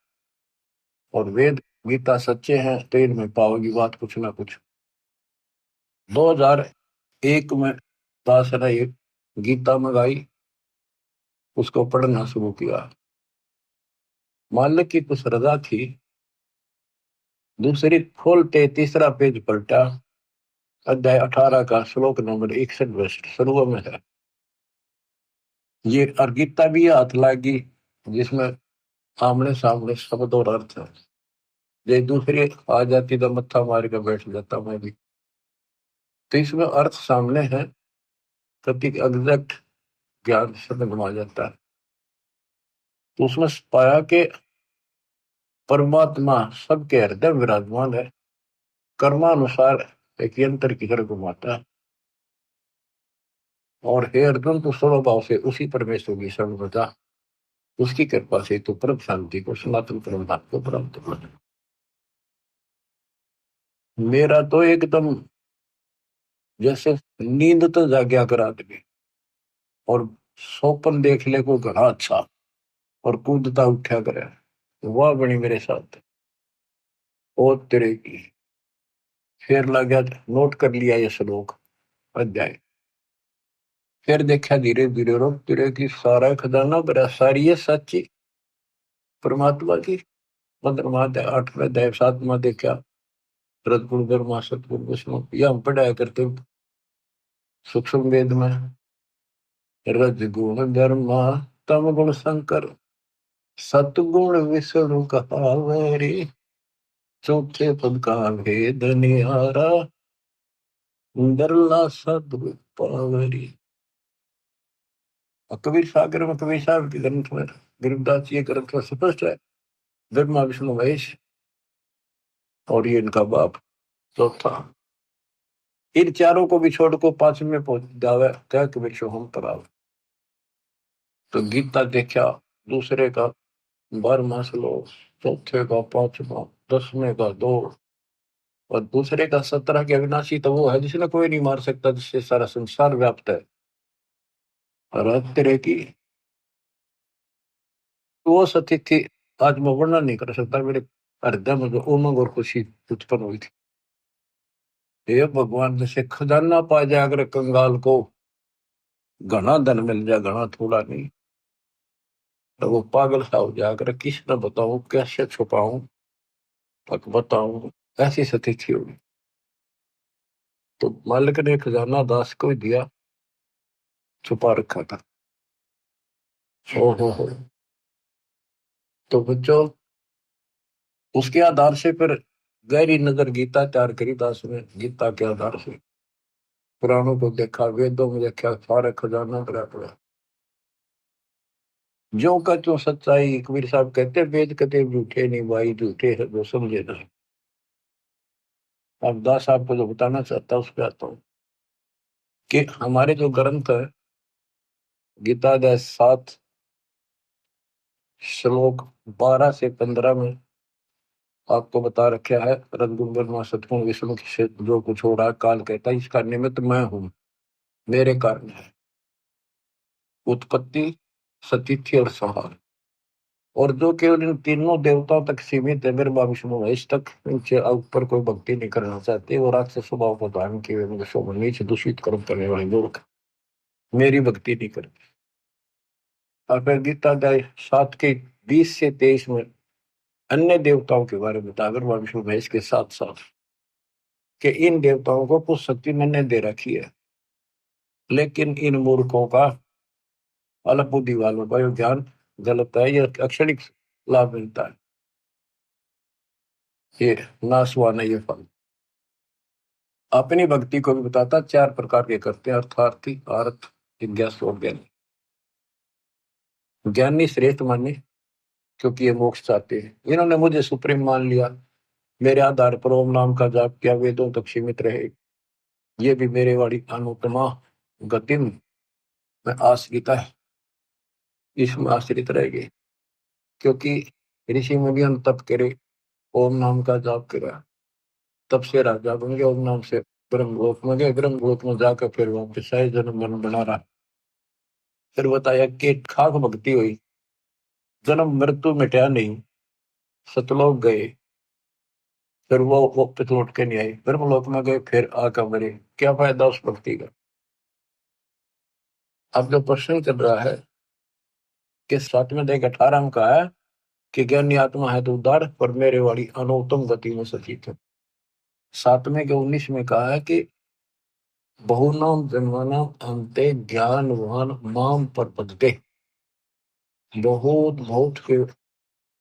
और वेद गीता सच्चे हैं तो इनमें पाओगी बात कुछ ना कुछ। 2001 में दास ने ये गीता मंगाई, उसको पढ़ना शुरू किया। मालिक की कुछ रजा थी, दूसरी खोलते तीसरा पेज पलटा, अध्याय 18 का श्लोक नंबर 61 शुरू में है। ये और गीता भी हाथ लागी, जिसमें आमने सामने शब्द और अर्थ है। ये दूसरी आ जाती तो मत्था मार कर बैठ जाता मैं भी। तो इसमें अर्थ सामने है, प्रति एग्जैक्ट ज्ञान समझ में आ जाता है। तो उसमें पाया कि परमात्मा सबके हृदय विराजमान है, कर्मानुसार एक यंत्र की तरह घुमाता है। और हे अर्जुन, तो स्वभाव से उसी परमेश्वर की सर्वदा, उसकी कृपा से तो परम शांति को, सनातन परम धाम को प्राप्त हो। मेरा तो एकदम जैसे नींद तो जाग्या कर आदमी, और सोपन देख ले को घना अच्छा, और कूदता उठा करे, वह बनी मेरे साथ। ओ तेरे की, फिर लग गया, नोट कर लिया ये श्लोक अध्याय। फिर देखा धीरे धीरे रोक तेरे की सारा खजाना भरा, सारी ये सच्ची परमात्मा की। 15वां अध्याय, 8वां अध्याय, 7वां देखा रजगुण धर्मा सतगुण विष्णु, यह हम पढ़ाया करते सूक्ष्म वेद में। रजगुण धर्मा तम गुण शंकर, सतगुण विष्णु कहावरी, चौथे पद का भेद निहारा, दरला सद्गुण पावरी। कबीर सागर में, कबीर साहब के ग्रंथ में, गरीबदास जी के ग्रंथ में स्पष्ट है, ब्रह्मा विष्णु महेश और ये इनका बाप चौथा। इन चारों को भी छोड़ को पांचवें में पहुंच जावे, क्या कि विश्व हम पराव। तो गीता देखा दूसरे का 12वां श्लोक, चौथे का 5वां, 10वें का 2, और दूसरे का 17 के अविनाशी तो वो है जिसने कोई नहीं मार सकता, जिससे सारा संसार व्याप्त है। और तेरे की वो सतिथि आज मैं वर्णन नहीं कर सकता, मेरे हृदय में जो उमंग और खुशी उत्पन्न हुई थी। हे भगवान, जैसे खजाना पा जाए अगर कंगाल को, घना धन मिल जाए, घना थोड़ा नहीं, तो वो पागल सा हो जाए अगर किस न बताऊं, कैसे छुपाऊं, तक बताऊं, ऐसी स्थिति होगी। तो मालिक ने खजाना दास को ही दिया, छुपा रखा था। हो। तो बच्चों, उसके आधार से फिर गहरी नजर गीता तैयार करी दास ने। गीता के आधार से पुराणों को देखा, वेदों में देखा, सारे खजाना भरा पड़ा। जो का त्यों सच्चाई, कबीर साहब कहते हैं, वेद कते झूठे नहीं भाई, झूठे है जो समझे ना। अब दास आपको जो बताना चाहता हूँ उस पर आता हूँ कि हमारे जो ग्रंथ है, गीता अध्याय 7 श्लोक 12 से 15 में आपको बता रखा है, रघुबर सतगुण विष्णु से जो कुछ हो रहा है, काल कहता है इसका निमित्त मैं हूं, मेरे कारण है उत्पत्ति, सतिथि और संहार। और जो केवल इन तीनों देवताओं तक सीमित है, ब्रह्मा विष्णु महेश तक, इनसे ऊपर कोई भक्ति नहीं करना चाहते और राक्षस स्वभाव को धारण किए हुए नीच दूषित कर्म करने वाले लोग मेरी भक्ति नहीं करते। और फिर गीता अध्याय 7 के 20 से 23 में अन्य देवताओं के बारे में बता, ब्रह्मा विष्णु महेश के साथ साथ कि इन देवताओं को कुछ शक्ति मैंने दे रखी है, लेकिन इन मूर्खों का, अल्प बुद्धि वालों का ये ज्ञान गलत है, ये अक्षणिक लाभ मिलता है, ये नाशवान है ये फल। अपनी भक्ति को भी बताता, 4 प्रकार के करते हैं, अर्थार्थी, अर्थ, जिज्ञासु और ज्ञानी। ज्ञानी श्रेष्ठ माने क्योंकि ये मोक्ष चाहते हैं, इन्होंने मुझे सुप्रीम मान लिया, मेरे आधार पर ओम नाम का जाप किया, वेदों तक सीमित रहे, ये भी मेरे वाली अनुत्तमा गति में आश्रिता है, इसमें आश्रित रहेगी। क्योंकि ऋषि में भी हम तप करे, ओम नाम का जाप करा, तब से राजा बन गए, ओम नाम से ब्रह्मलोक में गए, ब्रह्मलोक में जाकर फिर वापस आए, जन्म मरण बना रहा। फिर बताया कि खाक भक्ति हुई, जन्म मृत्यु मिटा नहीं, सतलोक गए, फिर वो वापस लौट के नहीं आए, ब्रह्मलोक में गए, फिर आकर मरे, क्या फायदा उस भक्ति का। अब जो प्रश्न चल रहा है कि 7 में 18 में कहा है कि ज्ञानी आत्मा है तो उदार, पर मेरे वाली अनुत्तम गति में सचित है। 7 में 19 में कहा है कि बहुनाम जन्मानाम अंते ज्ञानवान माम प्रपद्यते, बहुत बहुत के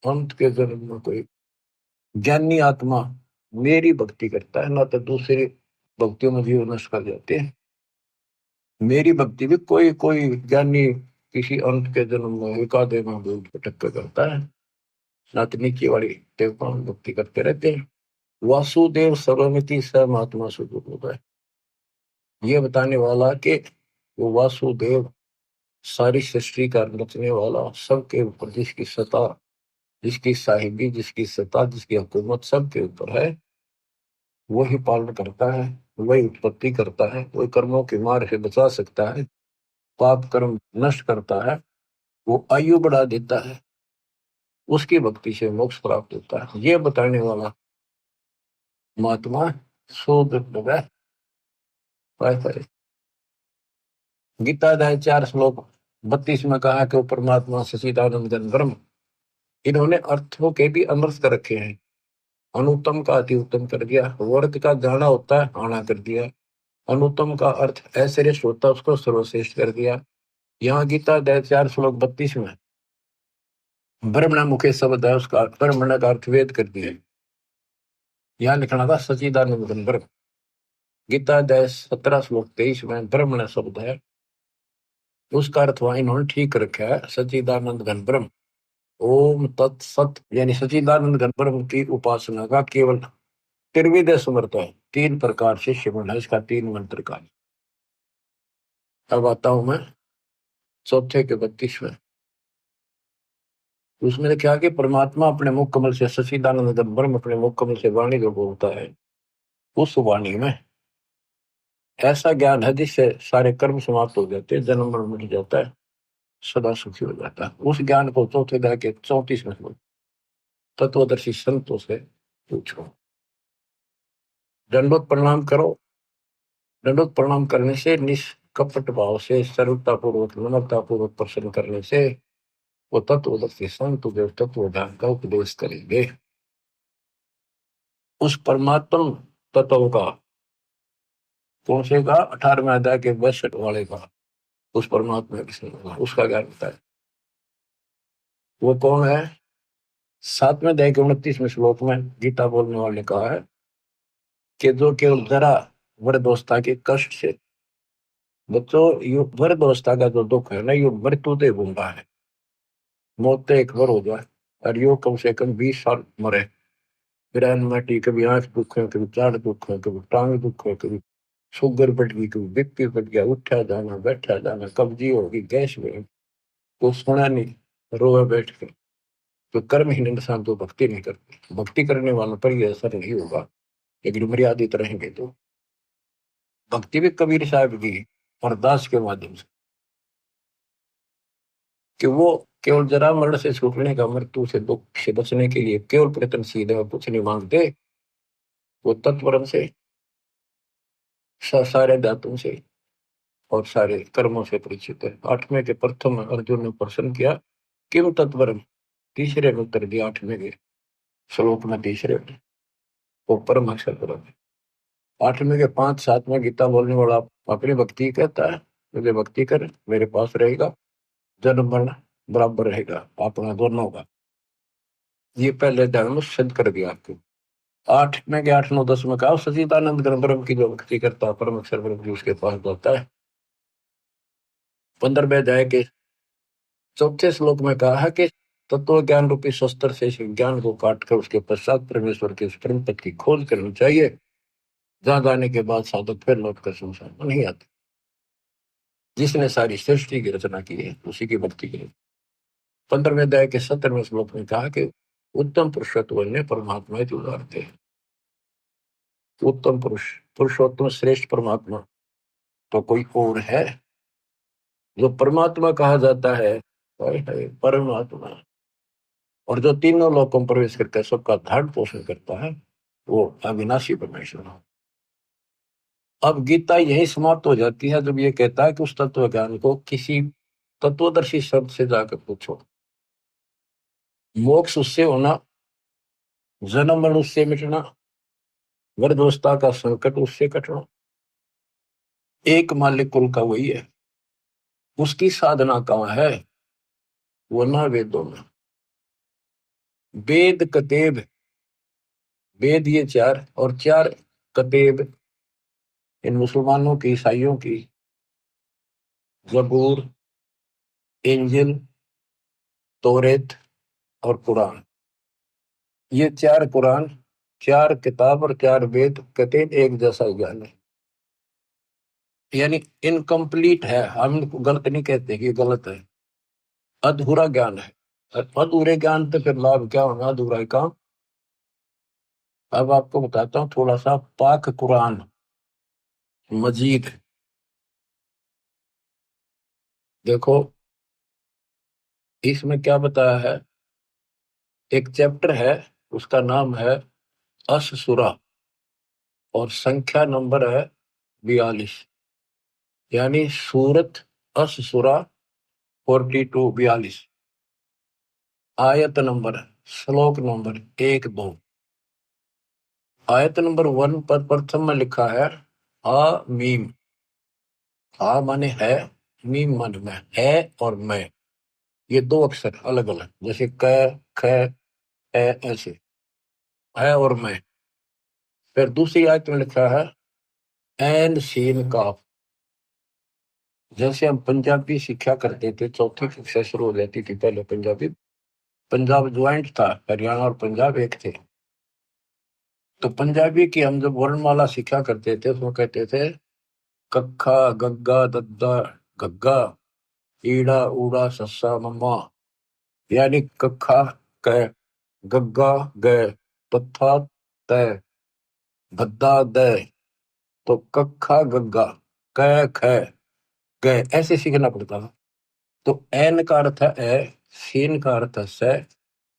अंत के जन्म में कोई ज्ञानी आत्मा मेरी भक्ति करता है, ना तो दूसरी भक्तियों में जीव नष्ट कर जाते हैं। मेरी भक्ति भी कोई कोई ज्ञानी किसी अंत के जन्म में एकादे में भूल भटक कर करता है, ना तो नीचे वाली देवताओं में भक्ति करते रहते हैं। वासुदेव सर्वमिति स महात्मा स्वरूप होता है, ये बताने वाला कि वो वासुदेव सारी सृष्टि का रचने वाला, सबके ऊपर जिसकी सत्ता, जिसकी साहिबी, जिसकी सत्ता, जिसकी हुकूमत सबके ऊपर है, वही पालन करता है, वही उत्पत्ति करता है, वही कर्मों की मार से बचा सकता है, पाप कर्म नष्ट करता है, वो आयु बढ़ा देता है, उसकी भक्ति से मोक्ष प्राप्त होता है, ये बताने वाला महात्मा सो दुर्लभ है। गीता अध्याय 4 श्लोक 32 में कहा कि वो परमात्मा सच्चिदानंद घन ब्रह्म, इन्होंने अर्थों के भी अमृत कर रखे हैं, अनुत्तम का अति उत्तम कर दिया, वर्ग का जाना होता है आना कर दिया, अनुत्तम का अर्थ अश्रेष्ठ होता है उसको सर्वश्रेष्ठ कर दिया। यहाँ गीता अध्याय 4 श्लोक 32 में ब्रह्मण मुखे शब्द है, उसका ब्रह्मण का अर्थ वेद कर दिया, यहाँ लिखना था सच्चिदानंद घन ब्रह्म। गीता अध्याय 17 श्लोक 23 में ब्रह्मण शब्द है, उसका अर्थ वहां इन्होंने ठीक रखा है, सच्चिदानंद घन ब्रह्म। ओम तत्सत यानी सच्चिदानंद घन ब्रह्म की उपासना का केवल त्रिविध समर्थ है, 3 प्रकार से शिवन है इसका, 3 मंत्र का। अब आता हूं मैं चौथे के 32 में, उसमें क्या कि परमात्मा अपने मुख कमल से, सच्चिदानंद घन ब्रह्म अपने मुख कमल से वाणी जो बोलता है, उस वाणी में ऐसा ज्ञान है जिससे सारे कर्म समाप्त हो जाते हैं, जन्म मरण मिट जाता है, सदा सुखी हो जाता है। उस ज्ञान को चौथे अध्याय के 34 में तत्वदर्शी संतों से पूछो। दंडोत प्रणाम करो, दंडोत प्रणाम करने से, निष्कपट भाव से, सरलता पूर्वक, नम्रता पूर्वक प्रश्न करने से वो तत्वदर्शी संत जो तत्व ज्ञान का उपदेश करेंगे। उस परमात्म तत्व का, कौन से का, 18वें अध्याय के 62 वाले का, उस परमात्मा का उसका ज्ञान होता है। वो कौन है? 7वें अध्याय के 29वें श्लोक में गीता बोलने वाले ने कहा है कि जो केवल जरा वृद्धावस्था के कष्ट से, बच्चों वृद्धावस्था का जो दुख है ना, ये मृत्यु से भूंगा है, मौत तो एक बार हो जाए, और यो कम से कम 20 साल मरे। ब्रेन माटी, कभी आंख दुखे, कभी चाड़ दुखे, कभी टांग दुखे, कभी शुगर बढ़ गई, कभी बीपी बढ़ गया, उठा जाना बैठा जाना, कब्जी होगी, गैस में, तो सुना नहीं, रोए बैठ के। तो कर्महीन इंसान तो भक्ति नहीं करते, भक्ति करने वालों पर यह असर नहीं होगा, लेकिन मर्यादित रहेंगे तो। भक्ति भी कबीर साहब की अरदास के माध्यम से, कि वो केवल जरा मरण से छूटने का, मृत्यु से दुख से बचने के लिए केवल प्रयत्नशील है और कुछ नहीं मांगते। वो तत्वरम से, सारे धातुओं से और सारे कर्मों से परिचित है। 8वें के प्रथम अर्जुन ने प्रश्न किया, किम तत्वरम, तीसरे में उत्तर दिया 8वें के श्लोक में, तीसरे में, वो परम अक्षर परम है। 8वें के 5-7 में गीता बोलने वाला अपनी भक्ति कहता है, मुझे भक्ति कर, मेरे पास रहेगा, जन्म मरण बराबर रहेगा अपना दोनों का। ये पहले ध्यान में सिद्ध कर दिया आपको। 8 में के 8, 9, 10 में कहा, सचिदानंद ब्रह्म की जो भक्ति करता है, परम अक्षर ब्रह्म जी उसके पास जाता है। 15वें अध्याय के चौथे श्लोक में कहा है कि तत्व ज्ञान रूपी शस्त्र से इस ज्ञान को काटकर उसके पश्चात परमेश्वर के परम पद की खोज करनी चाहिए, जहां जाने के बाद साधक फिर लौट कर संसार में नहीं आते। जिसने सारी सृष्टि की रचना की है उसी की भक्ति की। 15वें अध्याय के 17वें श्लोक में कहा कि उत्तम पुरुषत्व ने परमात्मा की उदारते हैं। उत्तम पुरुष, पुरुषोत्तम श्रेष्ठ परमात्मा तो कोई और है? जो परमात्मा कहा जाता है, परमात्मा, और जो तीनों लोकों में प्रवेश करके सबका धारण पोषण करता है, वो अविनाशी परमेश्वर है। अब गीता यही समाप्त हो जाती है जब ये कहता है कि उस तत्व ज्ञान को किसी तत्वदर्शी शब्द से जाकर पूछो। मोक्ष उससे होना, जन्म मरण उससे मिटना, गर्भावस्था का संकट उससे कटना, एक मालिक कुल का वही है। उसकी साधना कहाँ है? वो ना वेदों में। वेद कतेब, वेद ये 4 और 4 कतेब इन मुसलमानों की, ईसाइयों की, जबूर, इंजिल, तौरेत और कुरान, ये 4 कुरान, 4 किताब और 4 वेद कतेब एक जैसा ज्ञान है। यानी इनकम्प्लीट है, हम इनको गलत नहीं कहते कि गलत है, अधूरा ज्ञान है। अधूरे ज्ञान तो फिर लाभ क्या होगा, अधूरा ही काम। अब आपको बताता हूँ थोड़ा सा पाक कुरान मजीद। देखो इसमें क्या बताया है, एक चैप्टर है, उसका नाम है अश-सूरा और संख्या नंबर है 42, यानी सूरत अश-सूरा 42, आयत नंबर, श्लोक नंबर 1-2। आयत नंबर 1 पर प्रथम में लिखा है आ मीम। आ माने है, मीम माने मैं, है और मैं, ये 2 अक्षर अलग अलग, जैसे क, ख, ए, ऐसे है और मैं। फिर दूसरी आयत में लिखा है एन सीन काफ। जैसे हम पंजाबी सीखा करते थे, चौथी कक्षा शुरू हो जाती थी पहले पंजाबी, पंजाब ज्वाइंट था, हरियाणा और पंजाब एक थे। तो पंजाबी की हम जब वर्णमाला सीखा करते थे तो कहते थे कक्खा गग्गा दद्दा गग्गा, ईड़ा ऊड़ा सस्सा मम्मा, यानी कक्खा क, गग्गा ग, तथा तय, गद्दा द। तो कक्खा गग्गा, क ख ग, ऐसे सीखना पड़ता है। तो एन का अर्थ है ए, सीन का अर्थ है से,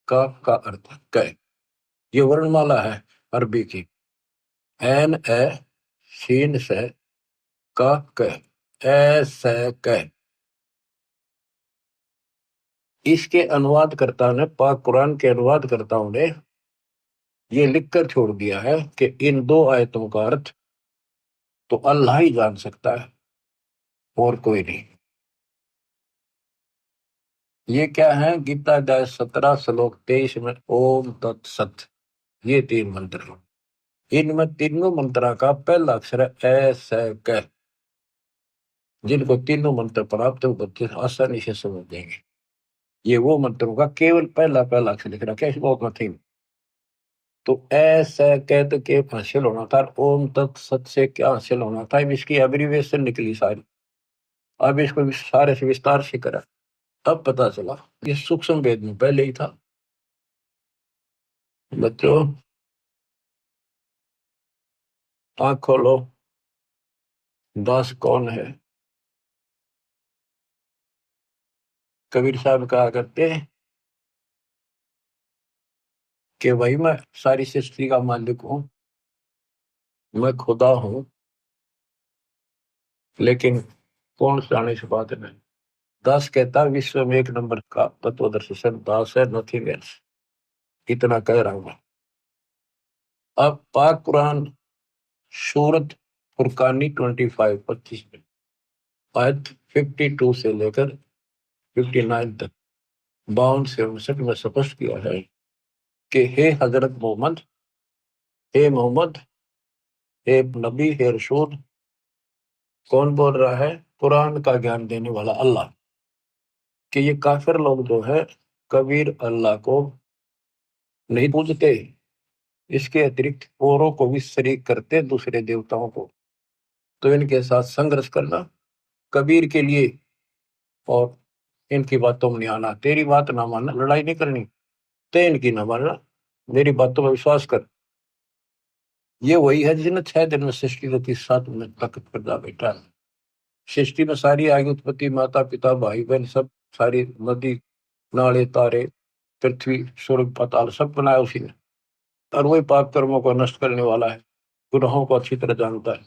का अर्थ है क। ये वर्णमाला है अरबी की, एन ए, सीन से, का क, ए से क। इसके अनुवादकर्ता ने, पाक कुरान के अनुवादकर्ताओं ने ये लिखकर छोड़ दिया है कि इन 2 आयतों का अर्थ तो अल्लाह ही जान सकता है और कोई नहीं। ये क्या है, गीता अध्याय 17 श्लोक 23 में ओम तत्सत, ये 3 मंत्र हैं। इनमें तीनों मंत्रा का पहला अक्षर है ए से क। जिनको तीनों मंत्र प्राप्त है वो बच्चे आसानी से समझ देंगे। ये वो मंत्रों का केवल पहला पहला अक्षर लिख रखा है, इसमें नथिंग। तो ऐसा कहते के हासिल होना था, ओम तत् सत से क्या हासिल होना था, अब इसकी एब्रीविएशन निकली सारी। अब इसको सारे से विस्तार से करा, अब पता चला ये सूक्ष्म वेद में पहले ही था। बच्चों आंख खोलो, दास कौन है? कबीर साहब कहा करते हैं कि वही मैं सारी सृष्टि का मालिक हूं, मैं खुदा हूं, लेकिन कौन जाने से बात नहीं। दास कहता विश्व में एक नंबर का तत्वदर्शी संत दास है, नथिंग एल्स। इतना कह रहा हूं मैं। अब पाक कुरान सूरत फुरकानी 25 में आयत 52 से लेकर 59 तक 52 से 59 में स्पष्ट किया है कि हे हजरत मोहम्मद, हे मोहम्मद, हे नबी, हे रसूल। कौन बोल रहा है? कुरान का ज्ञान देने वाला अल्लाह। कि ये काफिर लोग जो है कबीर अल्लाह को नहीं पूजते, इसके अतिरिक्त औरों को भी शरीक करते, दूसरे देवताओं को। तो इनके साथ संघर्ष करना कबीर के लिए, और इनकी बातों में नहीं आना। तेरी बात ना मानना, लड़ाई नहीं करनी, ते इनकी ना मानना, मेरी बातों में विश्वास कर। ये वही है जिसने 6 दिन में सृष्टि रची, 7 दिन तक पैदा बैठा है। सृष्टि में सारी आयु उत्पत्ति, माता पिता भाई बहन सब, सारी नदी नाले तारे पृथ्वी स्वर्ग पाताल सब बनाया उसी ने। और वही पाप कर्मों को नष्ट करने वाला है, गुनाहों को अच्छी तरह जानता है।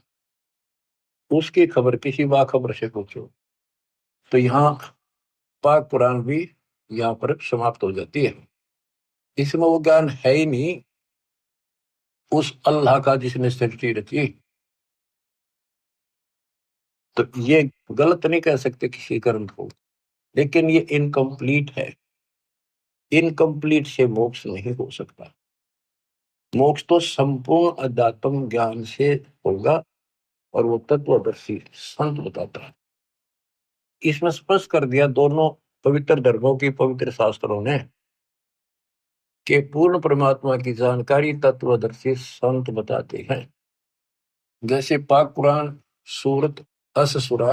उसकी खबर किसी बाखबर से पूछो। तो यहाँ पाक कुरान भी यहाँ पर समाप्त हो जाती है। इसमें वो ज्ञान है ही नहीं उस अल्लाह का जिसने सृष्टि रची। तो ये गलत नहीं कह सकते किसी ग्रंथ को, लेकिन ये इनकम्प्लीट है। इनकम्प्लीट से मोक्ष नहीं हो सकता। मोक्ष तो संपूर्ण अध्यात्म ज्ञान से होगा, और वो तत्वदर्शी संत बताता है। इसमें स्पष्ट कर दिया दोनों पवित्र धर्मों की पवित्र शास्त्रों ने कि पूर्ण परमात्मा की जानकारी तत्वदर्शी संत बताते हैं। जैसे पाक कुरान सूरत अस-सूरा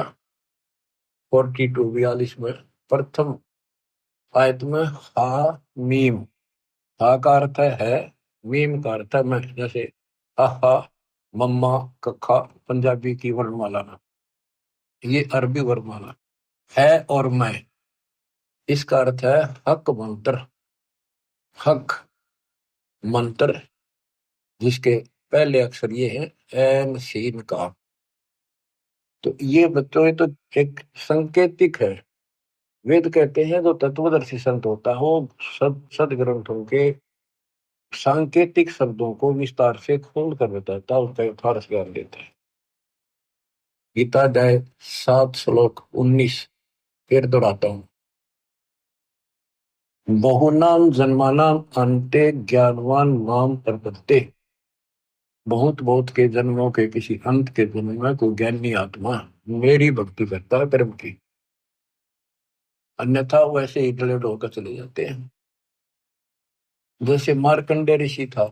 42 में प्रथम आयत में हा मीम, हा का अर्थ है, मीम का अर्थ है मैं। जैसे हा, मम्मा, कखा पंजाबी की वर्णमाला ना, ये अरबी वर्णमाला है। और मैं, इसका अर्थ है हक मंत्र। हक मंत्र जिसके पहले अक्षर ये है एन सीन का। तो ये बच्चों, ये तो एक संकेतिक है। वेद कहते हैं जो तत्वदर्शी संत होता है वो सदग्रंथों के सांकेतिक शब्दों को विस्तार से खोल कर बताता है, उसका यथार्थ ज्ञान देता है। गीता अध्याय 7 श्लोक 19 फिर दोहराता हूँ। बहुनाम जन्मानाम अन्ते ज्ञानवान माम प्रपद्ये। बहुत बहुत के जन्मों के किसी अंत के जन्म में कोई ज्ञानी आत्मा मेरी भक्ति करता है कर्म की, अन्यथा वैसे ही डलेड होकर चले जाते हैं। जैसे मार्कंडे ऋषि था,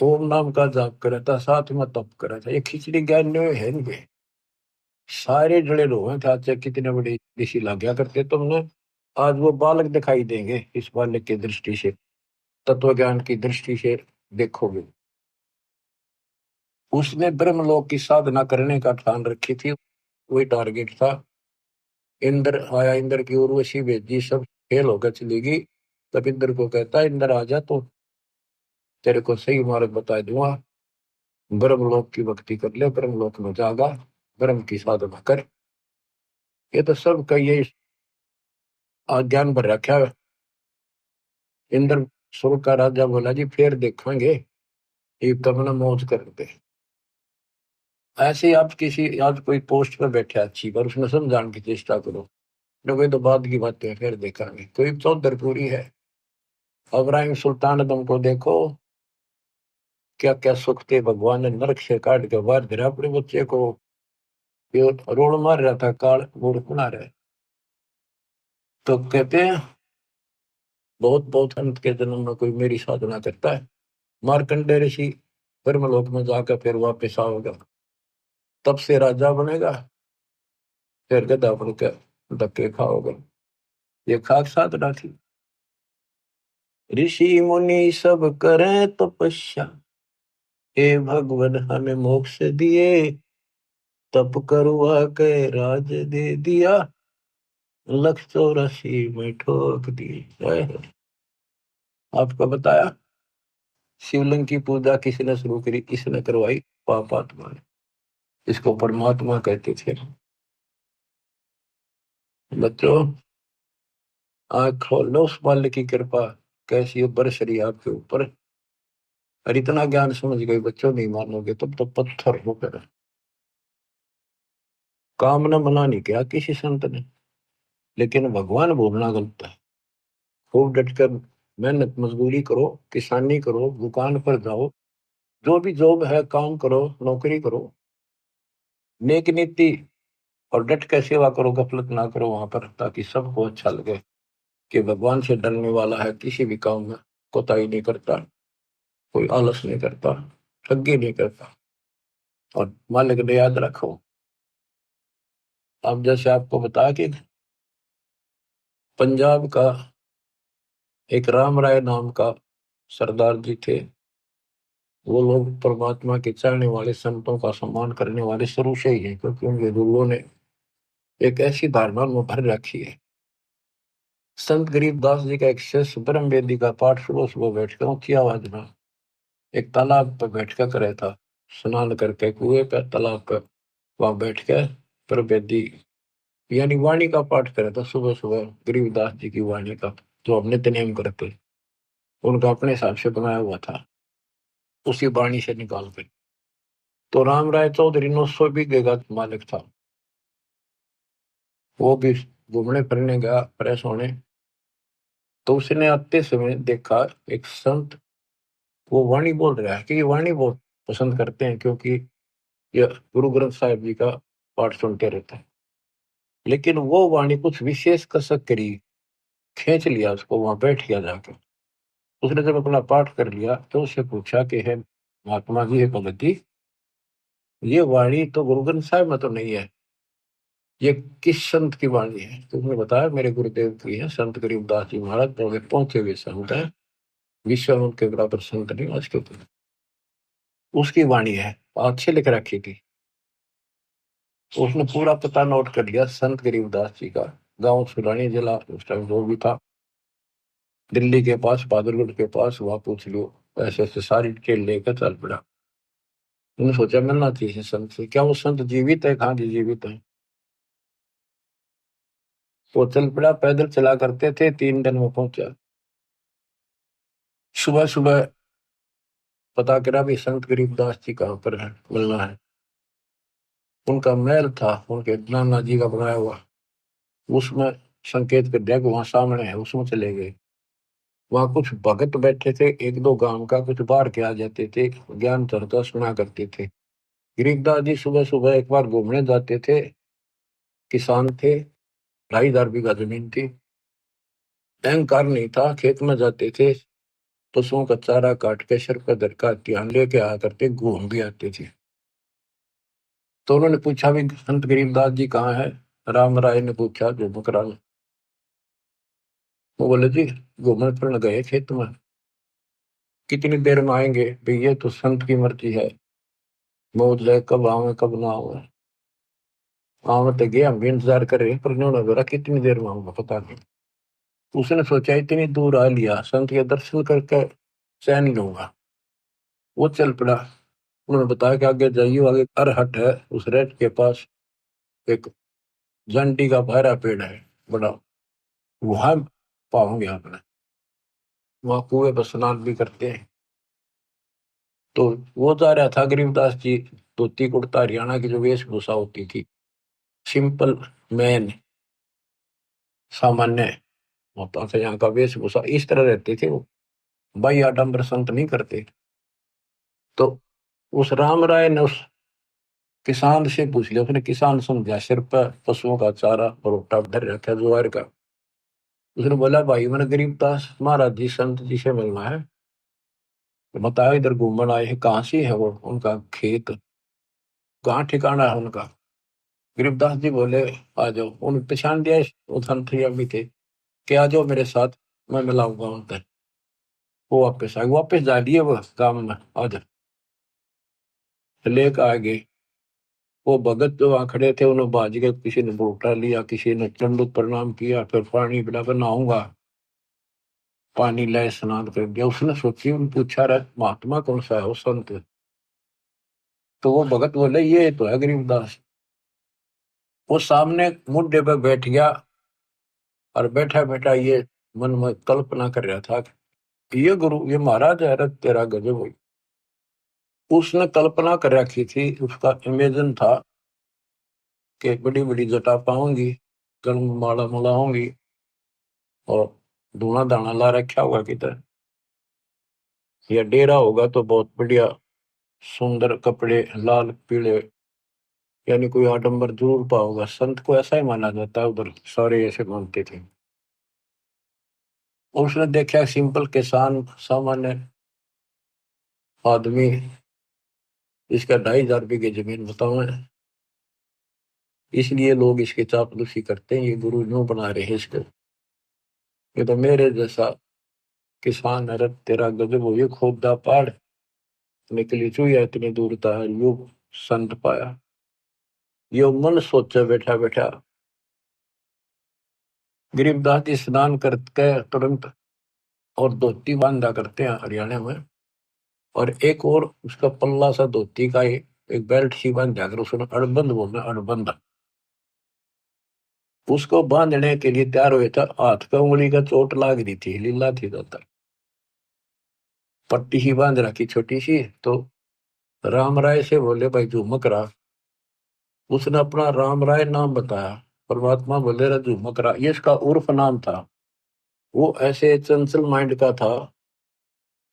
ओम नाम का जाप करा था, साथ में तप करा था। ये खिचड़ी ज्ञान में है नहीं, सारे जड़े लोग हैं। चाहे कितने बड़े ऋषि लग गया करते तुमने, आज वो बालक दिखाई देंगे। इस बालक की दृष्टि से, तत्व ज्ञान की दृष्टि से देखोगे। उसने ब्रह्मलोक की साधना करने का ठान रखी थी, वही टारगेट था। इंद्र आया, इंद्र की उर्वशी भेजी, सब फेल होकर चली गई। तब इंद्र को कहता है, इंद्र आजा तो तेरे को सही मार्ग बता दूंगा। ब्रह्मलोक की भक्ति कर ले, ब्रह्मलोक में जागा, ब्रह्म की साधना कर। ये तो सब का ये ज्ञान भर रखा है। इंद्र स्वर्ग का राजा बोला जी फिर देखेंगे, ये तब ना मौज करते। ऐसे ही आप किसी आज कोई पोस्ट पर बैठे अच्छी पर उसमें समझाने की चेष्टा करो, जो कोई तो बाद की बातें फिर देखेंगे। कोई चौधरपुरी है, इब्राहिम सुल्तान तुमको देखो, क्या क्या सुख थे, भगवान ने नरक से काट के बाहर गिरा अपने बच्चे को। ये रोड मार रहा था, काल मूर्ख बना रहे। तो कहते हैं बहुत बहुत अंत के जन्म में कोई मेरी साधना करता है, मार्कंडेय ऋषि ब्रह्मलोक में जाकर फिर वापस आओगे, तब से राजा बनेगा, फिर गधा बन के धक्के खाओगे। ये खाक साधना थी। ऋषि मुनि सब करें तपस्या, हे भगवान हमें मोक्ष दिए, तप करवा के राज दे दिया, 184 में ठोक दिए। आपको बताया शिवलिंग की पूजा किसने शुरू करी, किसने करवाई? पापात्मा ने। इसको परमात्मा कहते थे। बच्चों आँख खोल लो, उस मालिक की कृपा कैसी बरस रही आपके ऊपर। और इतना ज्ञान समझ गए बच्चों, नहीं मानोगे तब तो पत्थर होकर। काम न मना नहीं किया किसी संत ने, लेकिन भगवान बोलना गलत है। खूब डटकर मेहनत मजदूरी करो, किसानी करो, दुकान पर जाओ, जो भी जॉब है काम करो, नौकरी करो, नेक नीति और डट कर सेवा करो, गफलत ना करो वहां पर, ताकि सबको अच्छा लगे कि भगवान से डरने वाला है, किसी भी काम में कोताही नहीं करता, कोई आलस नहीं करता, ठगी नहीं करता। और मालिक ने याद रखो, अब जैसे आपको बताया कि पंजाब का एक राम राय नाम का सरदार जी थे। वो लोग परमात्मा के चाहने वाले, संतों का सम्मान करने वाले शुरू से ही हैं, क्योंकि उनके गुरुओं ने एक ऐसी धारणा में भर रखी है। संत गरीबदास जी का एक शिष्य ब्रह्म वेदी का पाठ सुबह सुबह बैठकर ऊंची आवाज में एक तालाब पर बैठकर करे था, स्नान करके कुएं पर, तालाब पर वहां बैठ के ब्रह्म वेदी यानी वाणी का पाठ करे था सुबह सुबह, गरीबदास जी की वाणी का, जो हम नित्य नेम करते, उनका अपने हिसाब से बनाया हुआ था, उसी वाणी से निकाल कर। तो राम राय चौधरी 900 बीघे का मालिक था। वो भी घूमने फिरने गया फ्रेश होने, तो उसने आते समय देखा एक संत वो वाणी बोल रहा है, कि ये वाणी बहुत पसंद करते हैं, क्योंकि ये गुरु ग्रंथ साहिब जी का पाठ सुनते रहते हैं। लेकिन वो वाणी कुछ विशेष कसक करी, खींच लिया उसको, वहां बैठ गया जाकर। उसने जब अपना पाठ कर लिया तो उससे पूछा कि है महात्मा जी, है भगत जी, ये वाणी तो गुरु ग्रंथ साहिब में तो नहीं है, ये किस संत की वाणी है? तो उसने बताया मेरे गुरुदेव की है, संत गरीबदास जी महाराज, जो पहुंचे हुए संत है, विश्व में उनके बराबर संत नहीं आज के दिन। उसकी वाणी है, अच्छे लिख रखी थी। तो उसने पूरा पता नोट कर लिया संत गरीबदास जी का, गांव सुलानी जिला उस टाइम जो भी था, दिल्ली के पास, बहादुरगढ़ के पास, वहां पूछ लो। ऐसे ऐसे सारी डिटेल लेकर चल पड़ा। उन्होंने सोचा मिलना चाहिए संत से, क्या वो संत जीवित है? कहाँ जी जीवित है। वो चल पड़ा, पैदल चला करते थे, 3 दिन में पहुंचा। सुबह सुबह पता करा भी संत गरीबदास जी कहाँ पर है, मिलना है। उनका महल था, उनके नाना जी का बनाया हुआ, उसमें संकेत कर दिया कि वहां सामने है, उसमें चले गए। वहां कुछ भगत बैठे थे, 1-2 गांव का, कुछ बाहर के आ जाते थे, ज्ञान चर्चा सुना करते थे। गरीबदास जी सुबह सुबह एक बार घूमने जाते थे, किसान थे, 2,500 बीघा जमीन थी, अहंकार नहीं था, खेत में जाते थे, पशुओं का चारा काट के सर पर धरका ध्यान लेके आया करते, घूम भी आते थे। तो उन्होंने पूछा भी संत गरीबदास जी कहाँ है? राम राय ने पूछा, जो मकराल। वो बोले जी घूमने फिरने गए खेत में। कितनी देर में आएंगे? भाई ये तो संत की मर्जी है, मौज है, कब आवे कब ना आवे। आवे तो गए, हम भी इंतजार कर रहे हैं, पर उन्होंने बोला कितनी देर में आऊंगा पता नहीं। उसने सोचा इतनी दूर आ लिया, संत के दर्शन करके चैन लूंगा। वो चल पड़ा। उन्होंने बताया कि आगे जाइए, आगे अरहट है, उस रेट के पास एक जंडी का बहरा पेड़ है बड़ा, वहां पाओगे आपने। वहां कुएं पर स्नान भी करते हैं। तो वो जा रहा था गरीबदास जी, धोती कुर्ता हरियाणा की जो वेशभूषा होती थी, सिंपल मैन, सामान्य होता था यहाँ का वेशभूषा, इस तरह रहते थे वो, भाई आडम्बर संत नहीं करते। तो उस राम राय ने उस किसान से पूछ लिया, उसने किसान समझा, सिर पर पशुओं का चारा और रोटा धर रखा ज्वार का। उसने बोला भाई मैंने गरीबदास महाराज जी संत जी से मिलना है, तो बताया इधर घूमन आए हैं, कहाँ से है वो, उनका खेत कहाँ ठिकाना है उनका। गरीबदास जी बोले आ जाओ, उन पहचान दिया वो संत भी थे कि आ जाओ मेरे साथ, मैं मिलाऊंगा उनसे। वो वापस आए, वापस जा दिए वो गांव में, आज लेकर आ गए। वो भगत जो वहां खड़े थे उन्होंने बाज गए, किसी ने बोटा लिया, किसी ने दंडवत प्रणाम किया, फिर पानी पिलाकर नहाऊंगा, पानी लाए स्नान कर दिया। उसने सोची, पूछा रहा महात्मा कौन सा है वो संत, तो वो भगत बोले ये तो है गरीबदास। वो सामने मुड्डे पे बैठ गया और बैठा बैठा ये मन में कल्पना कर रहा था कि ये गुरु, ये महाराज है, रत तेरा गजब हुई। उसने कल्पना कर रखी थी, उसका इमेजिन था कि बड़ी बड़ी जटा पाऊंगी, गल में माला मलाऊंगी और धूना दाना ला रखा होगा किधर, या डेरा होगा तो बहुत बढ़िया सुंदर कपड़े लाल पीले, यानी कोई आडंबर जरूर पाओगा। संत को ऐसा ही माना जाता है, उधर सारे ऐसे मानते थे। और उसने देखा सिंपल किसान सामान्य आदमी, इसका 2,500 बीघे जमीन बताओ है, इसलिए लोग इसकी चापलूसी करते हैं, ये गुरु यूं बना रहे हैं इसको, ये तो मेरे जैसा किसान है, रत तेरा गजब हो, ये खोदा पहाड़ निकली चुया इतनी दूर था, यू संत पाया। यो मन सोचे बैठा बैठा। गरीबदास जी स्नान करके तुरंत और धोती बांधा करते हैं हरियाणा में, और एक और उसका पल्ला सा धोती का एक बेल्ट सी बांध जाकर उसने अड़बंद बोलना, अड़बंद उसको बांधने के लिए तैयार हुए था। हाथ पे उंगली का चोट लाग रही थी, लीला थी ज्यादा, पट्टी ही बांध रखी छोटी सी। तो राम राय से बोले भाई झुमक रहा, उसने अपना राम राय नाम बताया। परमात्मा बोले रहा झुमक रहा, ये इसका उर्फ नाम था। वो ऐसे चंचल माइंड का था,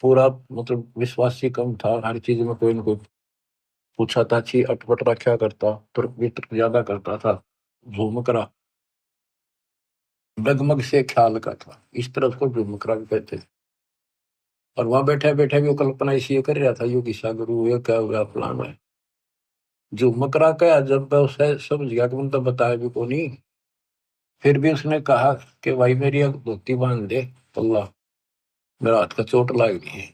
पूरा मतलब विश्वासी कम था, हर चीज में कोई ना कोई पूछा ताछी अटपट रखा करता, तर्क वितर्क ज्यादा करता था। झुमकरा डगमग से ख्याल का था, इस तरह उसको झुमकरा भी कहते थे। और वहां बैठे बैठे भी वो कल्पना इसी कर रहा था, यो किसा गुरु ये क्या हुआ प्लान है। झुमकरा का जब उसे समझ गया कि तो बताया भी को नहीं, फिर भी उसने कहा कि भाई मेरी एक धोती बांध दे पल्ला, मेरा हाथ का चोट लग गई है।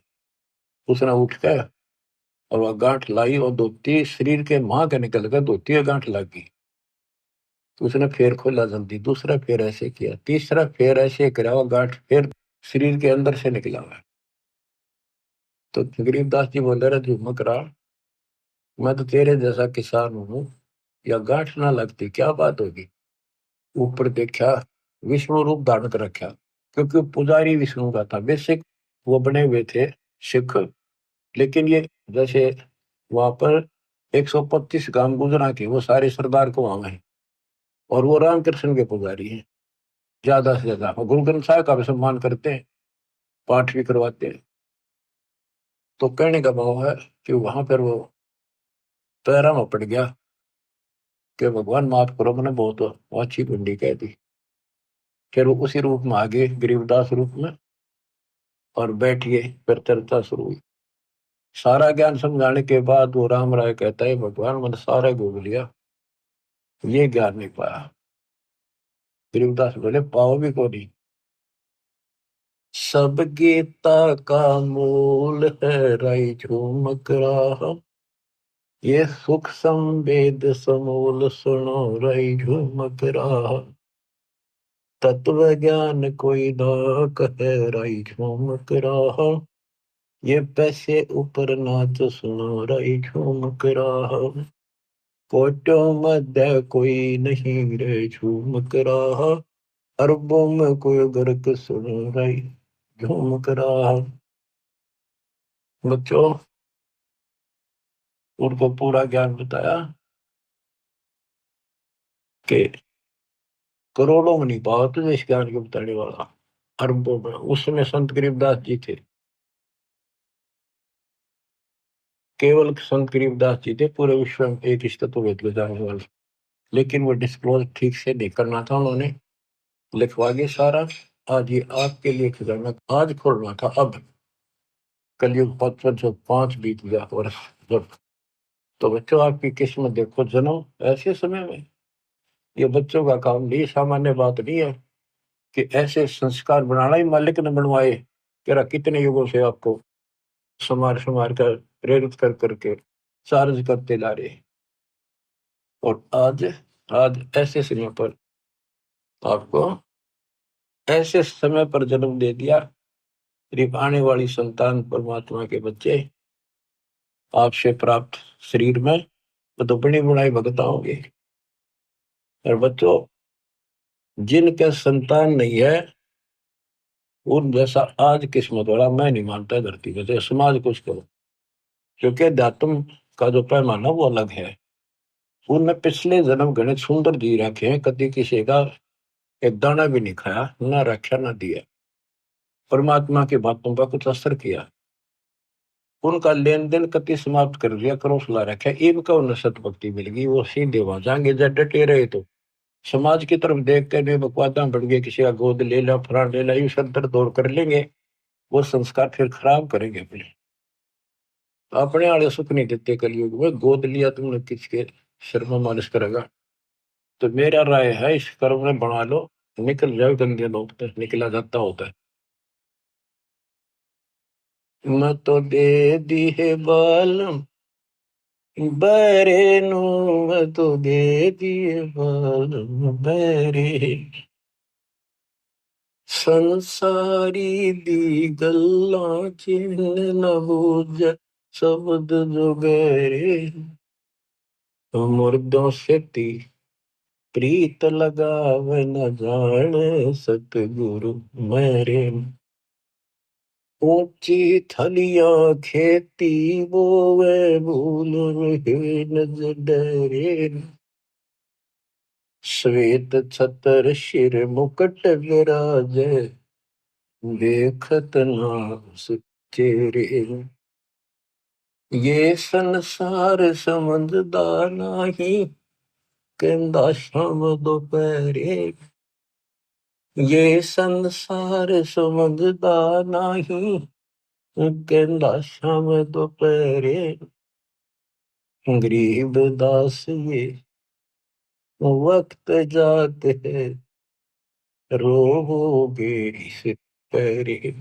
उसने उठ के और वह गांठ लाई और धोती शरीर के मां के निकल गए, धोती और गांठ लग गई। तो उसने फिर खोला जल्दी, दूसरा फिर ऐसे किया, तीसरा फिर ऐसे करा, वो गांठ फिर शरीर के अंदर से निकला हुआ। तो गरीबदास जी बोले रहे झुमक रहा, मैं तो तेरे जैसा किसान हूं, या गांठ ना लगती क्या बात होगी। ऊपर देखा, विष्णु रूप धारण कर रखा, क्योंकि पुजारी विष्णु का था बेसिक, वो बने हुए थे सिख। लेकिन ये जैसे वहां पर 125 गांव गुजरा के वो सारे सरदार को वहां है, और वो रामकृष्ण के पुजारी हैं ज्यादा से ज्यादा, और गुरु ग्रंथ साहिब का भी सम्मान करते हैं, पाठ भी करवाते हैं। तो कहने का भाव है कि वहां पर वो पैरा में पड़ गया कि भगवान माफ करो, मैंने बहुत अच्छी कुंडी कह दी। फिर वो उसी रूप में आ गए, गरीबदास रूप में, और बैठ गए, फिर चर्चा शुरू हुई। सारा ज्ञान समझाने के बाद वो राम राय कहता है भगवान मैंने सारा घूम लिया, ये ज्ञान नहीं पाया। गरीबदास बोले पाओ भी को नहीं। सब गीता का मूल है राई झूमक रहा, ये सुख संवेद समूल सुनो रही झूमक रहा, तत्व ज्ञान कोई ना कहे रही झूमक रहा, ये पैसे ऊपर नाच सुनो रही झूमक रहा, कोटों मध्य कोई नहीं रे झूमक रहा, अरबों में कोई गर्क सुनो रही झूमक रहा। बच्चों, उनको पूरा ज्ञान बताया कि करोड़ों में नहीं पाओ तो इस ज्ञान को बताने वाला, अरबों में। उस समय संत गरीबदास जी थे, केवल संत गरीबदास जी थे पूरे विश्व में एक रिश्ता तो वेद ले जाने वाले। लेकिन वो डिस्क्लोज ठीक से नहीं करना था उन्होंने, लिखवा के सारा, आज ये आपके लिए खजाना आज खोलना था। अब कलयुग 5 बीत गया वर्ष जब। तो बच्चों आपकी किस्मत देखो, जन्म ऐसे समय में, ये बच्चों का काम नहीं, सामान्य बात नहीं है कि ऐसे संस्कार बनाना ही मालिक ने बनवाए। तेरा कितने युगों से आपको संवार संवार कर प्रेरित कर करके चार्ज करते ला रहे, और आज आज ऐसे समय पर आपको ऐसे समय पर जन्म दे दिया। करीब आने वाली संतान परमात्मा के बच्चे आपसे प्राप्त शरीर में तो बड़ी बुढ़ाई भगता होंगे। और बच्चों जिनके संतान नहीं है उन जैसा आज किस्मत वाला मैं नहीं मानता धरती में, तो समाज कुछ करो, क्योंकि अध्यात्म का जो पैमाना वो अलग है। उनमें पिछले जन्म गणित सुंदर जी रखे हैं, कभी किसी का एक दाना भी नहीं खाया, ना रक्षा ना दिया, परमात्मा की बातों का कुछ असर किया, उनका लेन देन कति समाप्त कर दिया, करोसला रखा, इनका उन्हें सतभक्ति मिल गई, वो सीधे वहां जाएंगे। जब डटे रहे तो समाज की तरफ देख कर बकवादा बढ़ गए, किसी का गोद ले ला, फरान ले ला, यूं सर दौड़ कर लेंगे, वो संस्कार फिर खराब करेंगे अपने। अपने वाले सुख नहीं देते कलयुग में, गोद लिया तुमने किसके सिर में मालिश करेगा। तो मेरा राय है इस कर्म में बना लो, निकल जाओ गंदे लोग तो निकला जाता होता है। मैं तो दे दी है बालम बरे नू, मैं तो दे दी है बालम बरे, संसारी दी गल्लां चिन्ह न बूझ शब्द जो गहरे, मुर्दों से ती प्रीत लगावे न जाने सतगुरु मेरे। ऊंची थलियां खेती बोवे भूल रहे नज डरे, श्वेत छतर शिर मुकुट विराजे देखत नास चेहरे। ये संसार समझदा नहीं कहंदा शाम दोपहरे, ये संसार समझदा नहीं कहंदा शाम दोपहरे, गरीब दास ये वक्त जाते है रोगे इस पैरे,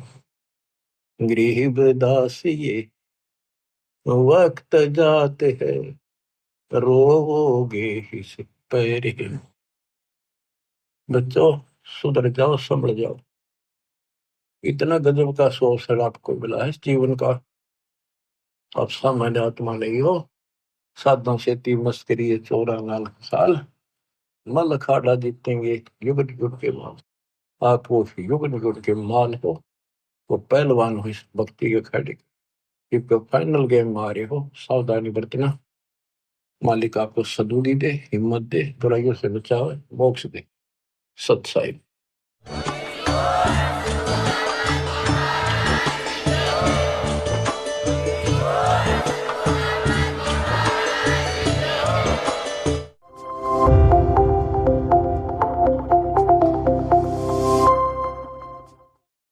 गरीब दास ये वक्त जाते है रोगे इस पैरे। बच्चों सुधर जाओ, संभल जाओ। इतना गजब का अवसर आपको मिला है इस जीवन का, आप सामान्य आत्मा नहीं हो। साधना से मस्करी 14 साल मल अखाड़ा जीतेंगे युग युग के बाद। आप वो युग युग के मान हो, वो पहलवान हो इस भक्ति के अखाड़े के, फाइनल गेम में आ रहे हो, सावधानी बरतना। मालिक आपको सदबुद्धि दे, हिम्मत दे, बुराइयों से बचावे, मोक्ष दे। सत साहिब।